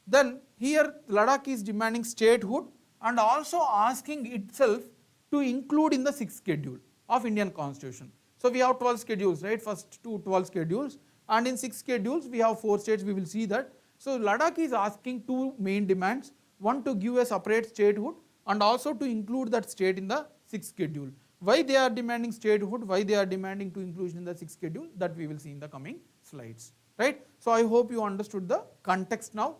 Then here Ladakh is demanding statehood and also asking itself to include in the 6th schedule of Indian Constitution. So we have 12 schedules, right? First 12 schedules, and in 6 schedules we have 4 states. We will see that. So Ladakh is asking 2 main demands: one, to give a separate statehood, and also to include that state in the 6th schedule. Why they are demanding statehood? Why they are demanding to inclusion in the 6th schedule? That we will see in the coming slides, right? So I hope you understood the context now.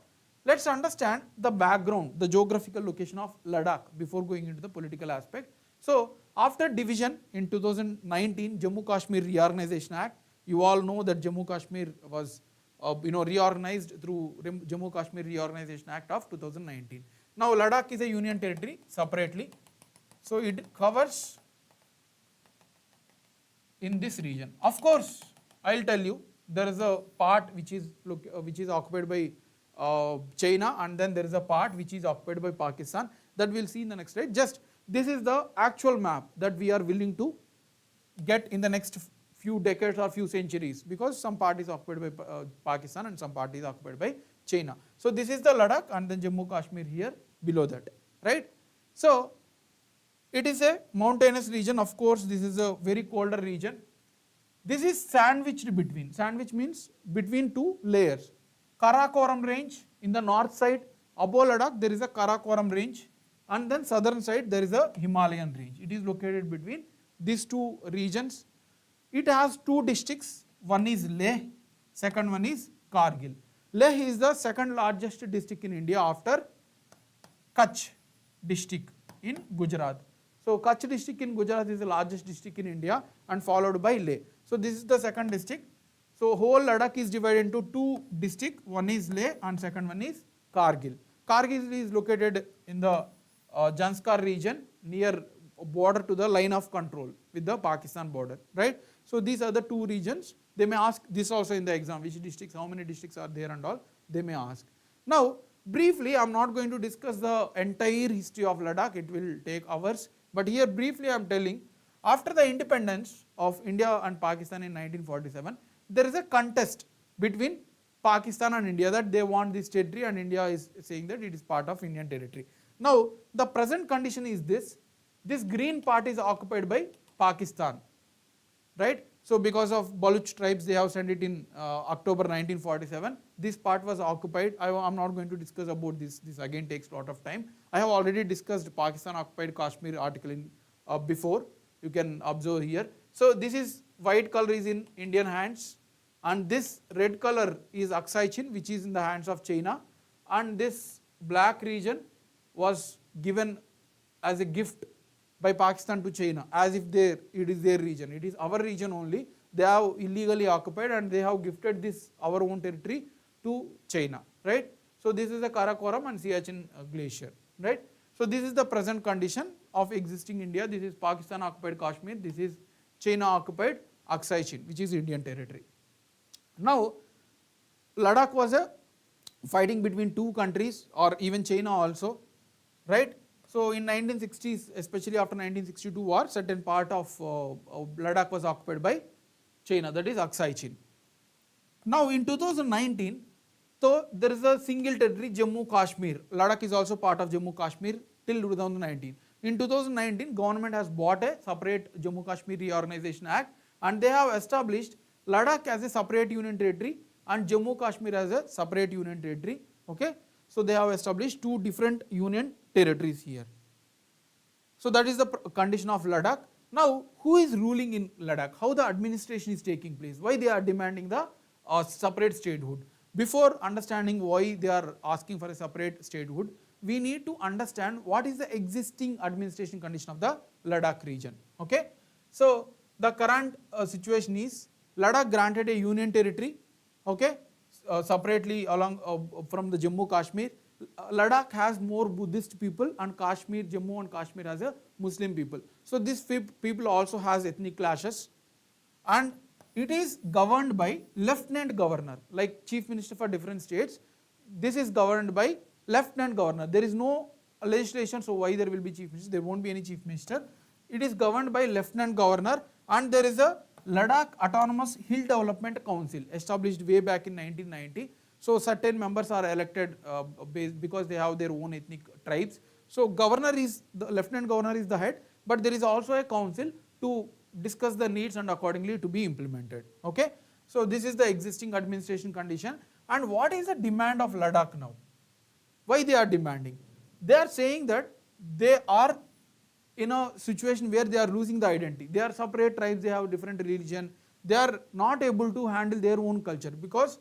Let's understand the background, the geographical location of Ladakh before going into the political aspect. So after division in 2019, Jammu Kashmir Reorganization Act, you all know that Jammu Kashmir was reorganized through Jammu Kashmir Reorganization Act of 2019. Now Ladakh is a union territory separately. So it covers in this region. Of course, I'll tell you, there is a part which is occupied by China, and then there is a part which is occupied by Pakistan, that we'll see in the next slide. Just this is the actual map that we are willing to get in the next few decades or few centuries, because some part is occupied by Pakistan and some part is occupied by China. So this is the Ladakh, and then Jammu Kashmir here below that, right? So it is a mountainous region. Of course, this is a very colder region. This is sandwiched between. Sandwich means between 2 layers. Karakoram range in the north side, above Ladakh there is a Karakoram range, and then southern side there is a Himalayan range. It is located between these 2 regions. It has 2 districts. One is Leh, second one is Kargil. Leh is the second largest district in India after Kutch district in Gujarat. So Kutch district in Gujarat is the largest district in India, and followed by Leh. So this is the second district. So whole Ladakh is divided into 2 districts. One is Leh and second one is Kargil. Kargil is located in the Janskar region, near border to the line of control with the Pakistan border, right? So these are the 2 regions. They may ask this also in the exam, which districts, how many districts are there and all, they may ask. Now briefly, I am not going to discuss the entire history of Ladakh, it will take hours, but here briefly I am telling, after the independence of India and Pakistan in 1947, there is a contest between Pakistan and India that they want this territory, and India is saying that it is part of Indian territory. Now the present condition is this green part is occupied by Pakistan, right? So because of Baluch tribes, they have sent it in October 1947. This part was occupied. I am not going to discuss about this. This again takes a lot of time. I have already discussed Pakistan occupied Kashmir article in before. You can observe here. So this is white color is in Indian hands, and this red color is Aksai Chin, which is in the hands of China, and this black region was given as a gift by Pakistan to China, as if it is their region. It is our region only. They have illegally occupied and they have gifted this our own territory to China, right? So this is the Karakoram and Siachen glacier, right? So this is the present condition of existing India. This is Pakistan occupied Kashmir. This is China occupied Aksai Chin, which is Indian territory. Now Ladakh was a fighting between 2 countries, or even China also, right? So in 1960s, especially after 1962 war, certain part of Ladakh was occupied by China, that is Aksai Chin. Now in 2019, so there is a single territory, Jammu Kashmir. Ladakh is also part of Jammu Kashmir till 2019. In 2019, government has bought a separate Jammu Kashmir Reorganization Act, and they have established Ladakh as a separate union territory and Jammu Kashmir as a separate union territory. Okay, so they have established 2 different union territories here. So that is the condition of Ladakh. Now who is ruling in Ladakh? How the administration is taking place? Why they are demanding the separate statehood? Before understanding why they are asking for a separate statehood, we need to understand what is the existing administration condition of the Ladakh region. Okay, so the current situation is Ladakh granted a union territory, okay, separately along from the Jammu Kashmir. Ladakh has more Buddhist people and Kashmir, Jammu and Kashmir has a Muslim people. So this people also has ethnic clashes, and it is governed by lieutenant governor, like chief minister for different states. This is governed by lieutenant governor. There is no legislation, so why there will be chief minister? There won't be any chief minister. It is governed by lieutenant governor, and there is a Ladakh Autonomous Hill Development Council established way back in 1990. So certain members are elected because they have their own ethnic tribes. So governor is the lieutenant governor is the head, but there is also a council to discuss the needs and accordingly to be implemented. Okay, so this is the existing administration condition. And what is the demand of Ladakh now? Why they are demanding? They are saying that they are in a situation where they are losing the identity. They are separate tribes, they have different religion, they are not able to handle their own culture, because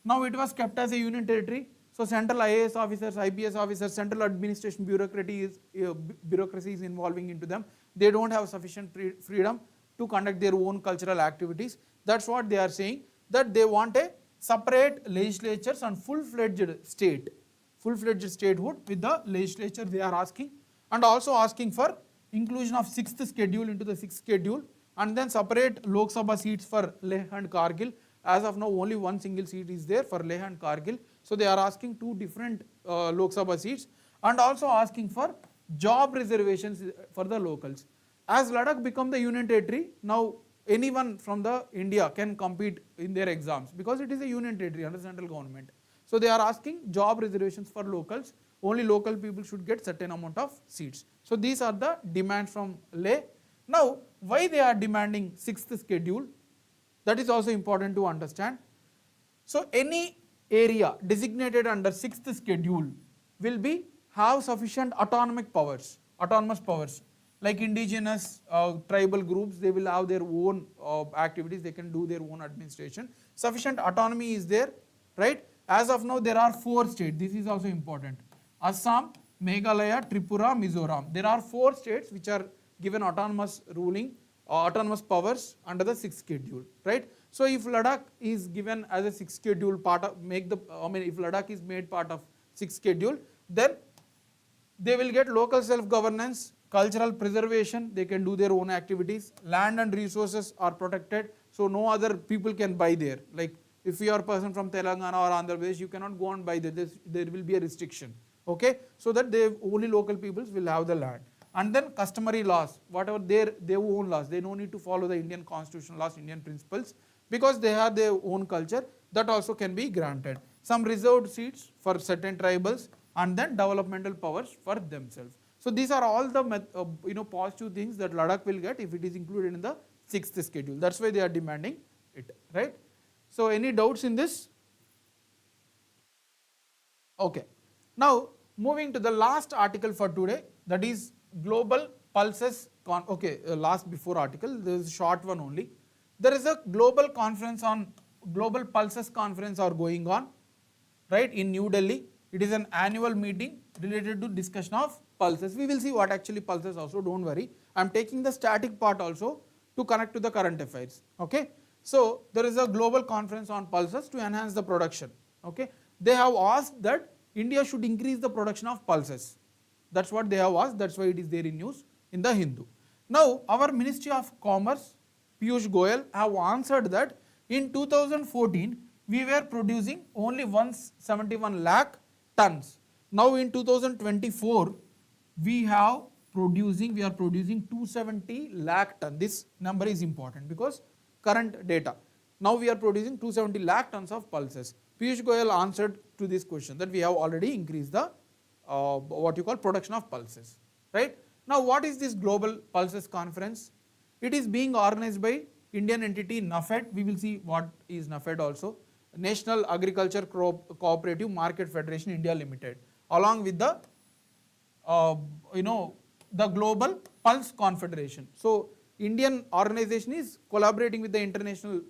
now it was kept as a union territory. So central IAS officers, IPS officers, central administration bureaucracy is involving into them. They don't have sufficient freedom to conduct their own cultural activities. That's what they are saying, that they want a separate legislatures and full-fledged state, full-fledged statehood with the legislature they are asking, and also asking for inclusion of 6th schedule into the 6th schedule, and then separate Lok Sabha seats for Leh and Kargil. As of now, only one single seat is there for Leh and Kargil. So they are asking 2 different Lok Sabha seats, and also asking for job reservations for the locals. As Ladakh become the union territory, now anyone from the India can compete in their exams, because it is a union territory under central government. So they are asking job reservations for locals. Only local people should get certain amount of seats. So these are the demands from Leh. Now, why they are demanding 6th schedule? That is also important to understand. So any area designated under 6th schedule will be have sufficient autonomous powers, like indigenous tribal groups. They will have their own activities, they can do their own administration. Sufficient autonomy is there, right? As of now, there are 4 states. This is also important: Assam, Meghalaya, Tripura, Mizoram. There are 4 states which are given autonomous ruling, autonomous powers under the 6th schedule, right? So if Ladakh is given as a 6th schedule part of, if Ladakh is made part of 6th schedule, then they will get local self-governance, cultural preservation, they can do their own activities, land and resources are protected, so no other people can buy there. Like if you are a person from Telangana or Andhra Pradesh, you cannot go and buy there, there will be a restriction, okay? So that only local peoples will have the land. And then customary laws, whatever their own laws, they no need to follow the Indian constitutional laws, Indian principles, because they have their own culture, that also can be granted. Some reserved seats for certain tribals, and then developmental powers for themselves. So these are all the positive things that Ladakh will get if it is included in the 6th schedule. That's why they are demanding it, right? So any doubts in this? Okay. Now moving to the last article for today, that is Global Pulses. Last before article, there is a short one only. There is a global conference on Global Pulses conference are going on, right, in New Delhi. It is an annual meeting related to discussion of pulses. We will see what actually pulses also, don't worry. I am taking the static part also to connect to the current affairs, okay. So there is a global conference on pulses to enhance the production, okay. They have asked that India should increase the production of pulses. That's what they have asked, that's why it is there in news in the Hindu. Now our Ministry of Commerce, Piyush Goyal, have answered that in 2014 we were producing only 171 lakh tons. Now in 2024 we are producing 270 lakh tons. This number is important because current data. Now we are producing 270 lakh tons of pulses. Piyush Goyal answered to this question that we have already increased the production of pulses, right? Now what is this Global Pulses Conference? It is being organized by Indian entity NAFED. We will see what is NAFED also. National Agriculture Cooperative Market Federation India Limited, along with the the Global Pulse Confederation. So Indian organization is collaborating with the international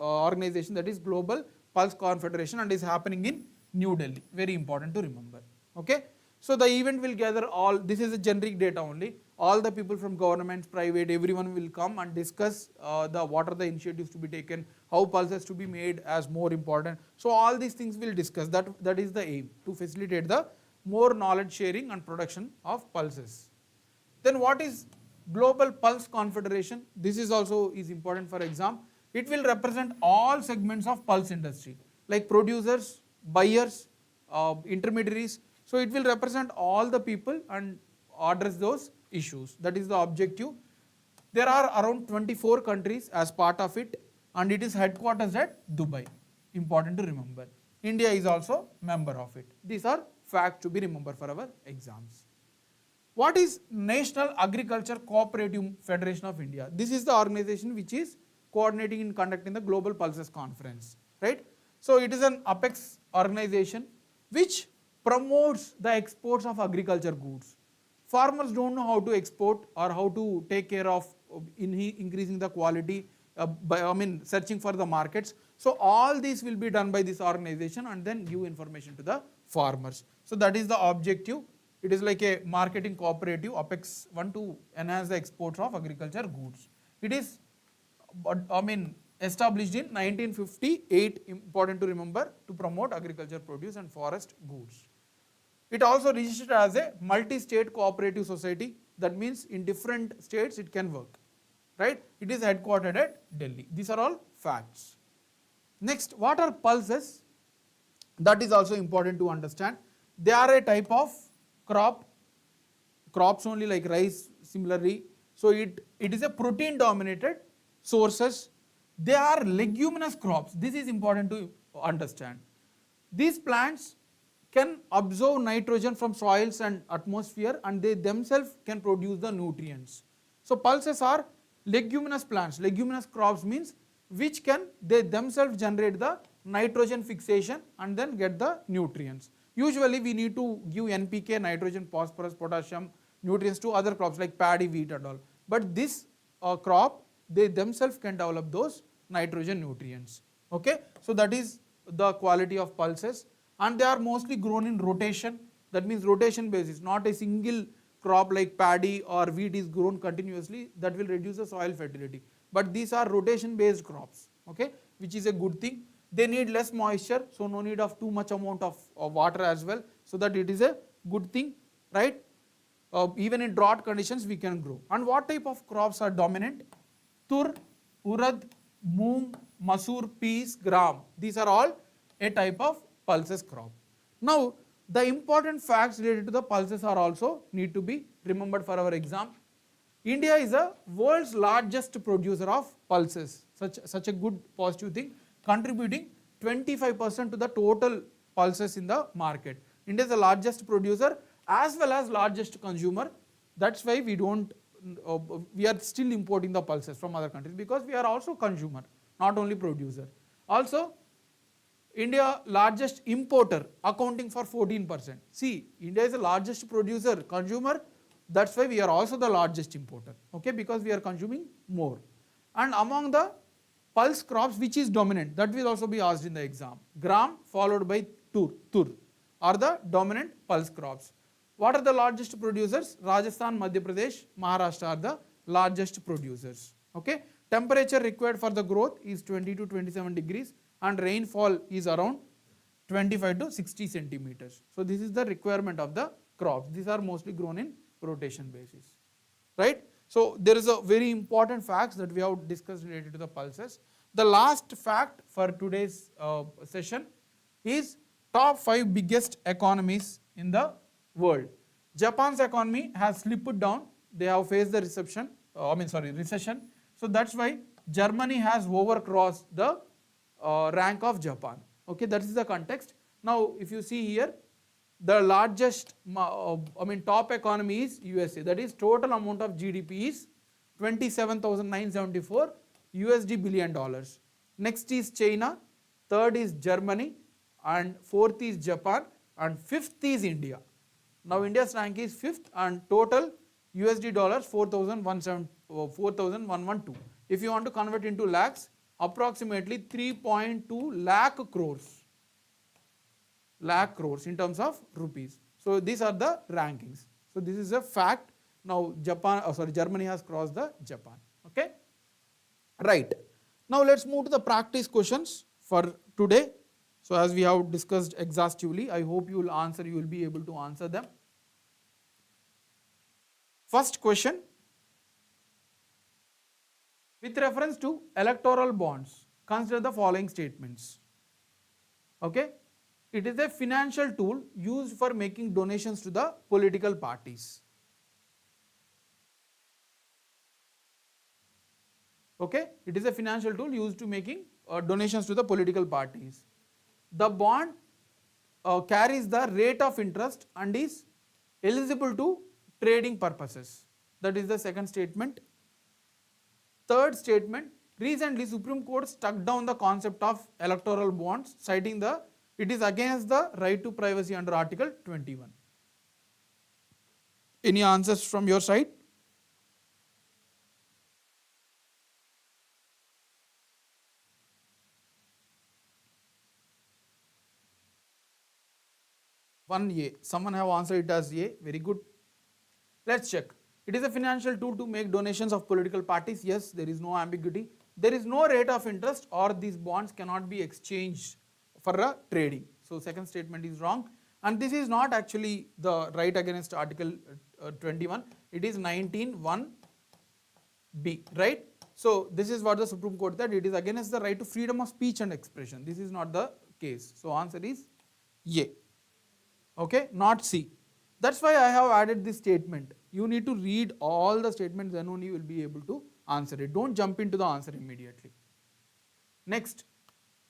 organization, that is Global Pulse Confederation, and is happening in New Delhi. Very important to remember. Okay. So the event will gather all, this is a generic data only, all the people from governments, private, everyone will come and discuss what are the initiatives to be taken, how pulses to be made as more important. So all these things will discuss, that is the aim, to facilitate the more knowledge sharing and production of pulses. Then what is Global Pulse Confederation? This is also is important for exam. It will represent all segments of pulse industry, like producers, buyers, intermediaries. So it will represent all the people and address those issues. That is the objective. There are around 24 countries as part of it, and it is headquarters at Dubai. Important to remember. India is also member of it. These are facts to be remembered for our exams. What is National Agriculture Cooperative Federation of India? This is the organization which is coordinating in conducting the Global Pulses Conference, right? So it is an apex organization which promotes the exports of agriculture goods. Farmers don't know how to export or how to take care of increasing the quality, searching for the markets. So all this will be done by this organization and then give information to the farmers. So that is the objective. It is like a marketing cooperative, Apex 1, to enhance the exports of agriculture goods. It is established in 1958, important to remember, to promote agriculture produce and forest goods. It also registered as a multi-state cooperative society. That means in different states it can work, right? It is headquartered at Delhi. These are all facts. Next, what are pulses? That is also important to understand. They are a type of crops only, like rice similarly. So it is a protein dominated sources. They are leguminous crops. This is important to understand. These plants can absorb nitrogen from soils and atmosphere, and they themselves can produce the nutrients. So pulses are leguminous plants. Leguminous crops means which can they themselves generate the nitrogen fixation and then get the nutrients. Usually we need to give NPK, nitrogen, phosphorus, potassium, nutrients to other crops like paddy, wheat and all. But this crop, they themselves can develop those nitrogen nutrients. Okay, so that is the quality of pulses, and they are mostly grown in rotation. That means rotation basis, not a single crop like paddy or wheat is grown continuously. That will reduce the soil fertility. But these are rotation based crops, okay, which is a good thing. They need less moisture, so no need of too much amount of water as well, so that it is a good thing, right? Even in drought conditions we can grow. And what type of crops are dominant? Tur, urad, moong, masoor, peas, gram. These are all a type of pulses crop. Now the important facts related to the pulses are also need to be remembered for our exam. India is the world's largest producer of pulses, such a good positive thing, contributing 25% to the total pulses in the market. India is the largest producer as well as largest consumer. That's why we are still importing the pulses from other countries, because we are also consumer, not only producer. Also, India largest importer, accounting for 14%. See, India is the largest producer, consumer. That's why we are also the largest importer, okay, because we are consuming more. And among the pulse crops, which is dominant, that will also be asked in the exam. Gram followed by tur are the dominant pulse crops. What are the largest producers? Rajasthan, Madhya Pradesh, Maharashtra are the largest producers. Okay, temperature required for the growth is 20 to 27 degrees, and rainfall is around 25 to 60 centimeters. So this is the requirement of the crops. These are mostly grown in rotation basis, right? So there is a very important facts that we have discussed related to the pulses. The last fact for today's session is top 5 biggest economies in the world. Japan's economy has slipped down. They have faced the recession. So that's why Germany has overcrossed the rank of Japan. Okay, that is the context. Now if you see here, the largest top economy is USA. That is total amount of GDP is $27,974 billion. Next is China, third is Germany, and fourth is Japan, and fifth is India. Now India's rank is fifth, and total USD dollars 4,112. If you want to convert into lakhs, approximately 3.2 lakh crores in terms of rupees. So these are the rankings. So this is a fact. Now Germany has crossed the Japan. Okay, right. Now let's move to the practice questions for today. So as we have discussed exhaustively, I hope you will be able to answer them. First question, with reference to electoral bonds, consider the following statements. Okay, it is a financial tool used for making donations to the political parties. Okay, it is a financial tool used to making donations to the political parties. The bond carries the rate of interest and is eligible to trading purposes. That is the second statement. Third statement, recently Supreme Court struck down the concept of electoral bonds, citing it is against the right to privacy under Article 21. Any answers from your side? One A. Someone have answered it as A. Very good. Let's check. It is a financial tool to make donations of political parties. Yes, there is no ambiguity. There is no rate of interest, or these bonds cannot be exchanged for a trading. So second statement is wrong. And this is not actually the right against Article 21. It is 19(1)(b), right? So this is what the Supreme Court said. It is against the right to freedom of speech and expression. This is not the case. So answer is A. Okay, not C. That's why I have added this statement. You need to read all the statements, then only you will be able to answer it. Don't jump into the answer immediately. Next,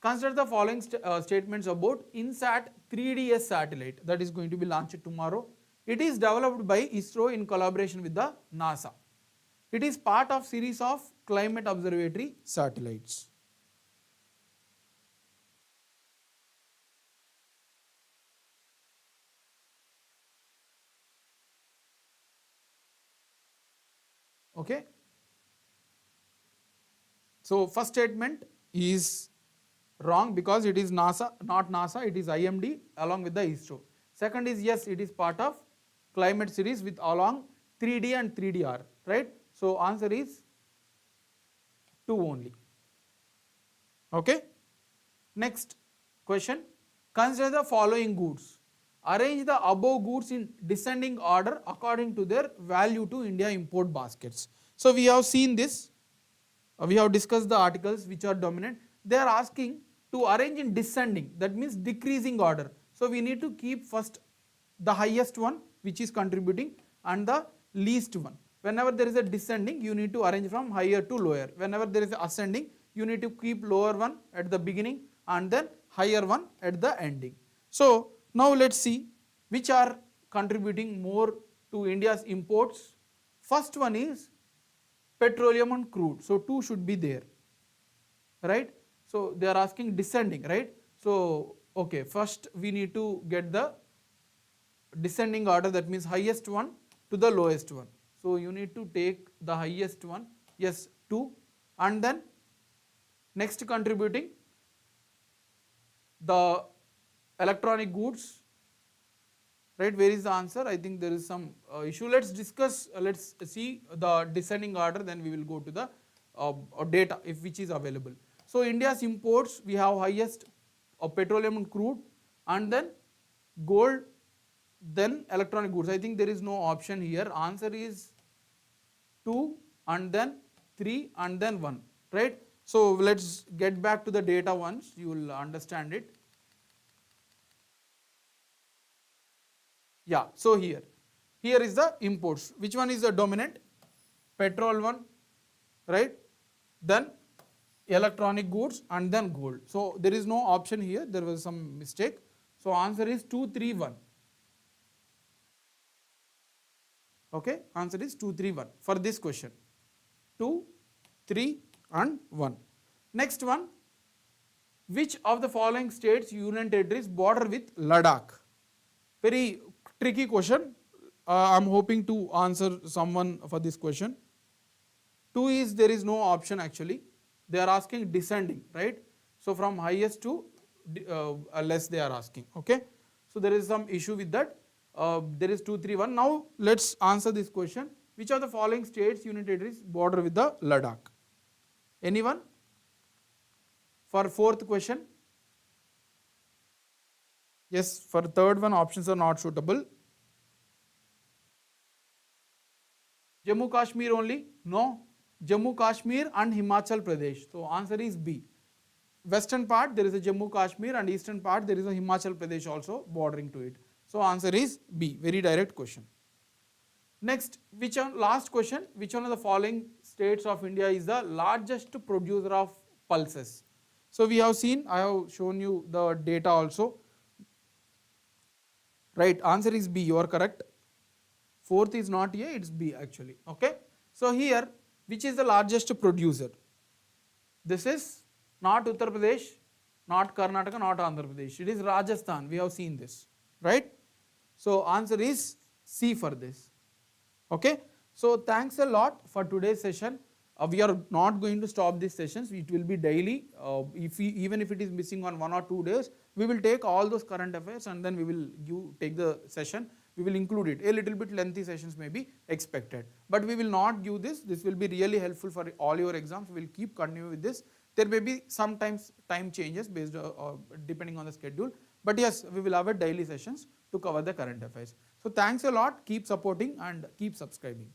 consider the following statements about INSAT 3DS satellite that is going to be launched tomorrow. It is developed by ISRO in collaboration with the NASA. It is part of series of climate observatory satellites. Okay. So first statement is wrong because it is NASA, not NASA, it is IMD along with the ISRO. Second is yes, it is part of climate series with along 3D and 3DR, right? So answer is 2 only. Okay. Next question, consider the following goods. Arrange the above goods in descending order according to their value to India import baskets. So we have seen this. We have discussed the articles which are dominant. They are asking to arrange in descending, that means decreasing order. So we need to keep first the highest one which is contributing and the least one. Whenever there is a descending, you need to arrange from higher to lower. Whenever there is ascending, you need to keep lower one at the beginning and then higher one at the ending. So now let's see which are contributing more to India's imports. First one is petroleum and crude. So 2 should be there, right? So they are asking descending, right? So okay, first we need to get the descending order, that means highest one to the lowest one. So you need to take the highest one, yes, 2, and then next contributing the electronic goods, right? Where is the answer? I think there is some issue. Let's discuss, let's see the descending order, then we will go to the data if which is available. So India's imports, we have highest petroleum and crude, and then gold, then electronic goods. I think there is no option here. Answer is 2 and then 3 and then 1, right? So let's get back to the data once, you will understand it. Yeah, so here is the imports. Which one is the dominant? Petrol one, right? Then electronic goods and then gold. So there is no option here, there was some mistake. So answer is 2, 3, 1. Okay, answer is 2, 3, 1 for this question. 2, 3 and 1. Next one, which of the following states, union territories border with Ladakh? Very tricky question. I am hoping to answer someone for this question. 2 is, there is no option actually. They are asking descending, right? So from highest to less they are asking, okay? So there is some issue with that. there is 2, 3, 1. Now let's answer this question. Which of the following states, union territories border with the Ladakh? Anyone? For fourth question? Yes, for third one, options are not suitable. Jammu Kashmir only? No. Jammu Kashmir and Himachal Pradesh. So answer is B. Western part there is a Jammu Kashmir and eastern part there is a Himachal Pradesh also bordering to it. So answer is B. Very direct question. Next, last question, which one of the following states of India is the largest producer of pulses? So we have seen, I have shown you the data also. Right, answer is B, you are correct. Fourth is not A, it's B actually. Okay. So here, which is the largest producer? This is not Uttar Pradesh, not Karnataka, not Andhra Pradesh. It is Rajasthan. We have seen this, right? So answer is C for this. Okay. So thanks a lot for today's session. We are not going to stop these sessions. It will be daily. Even if it is missing on 1 or 2 days, we will take all those current affairs and then we will take the session. We will include it. A little bit lengthy sessions may be expected, but we will not give this. This will be really helpful for all your exams. We will keep continuing with this. There may be sometimes time changes based depending on the schedule, but yes, we will have a daily sessions to cover the current affairs. So thanks a lot. Keep supporting and keep subscribing.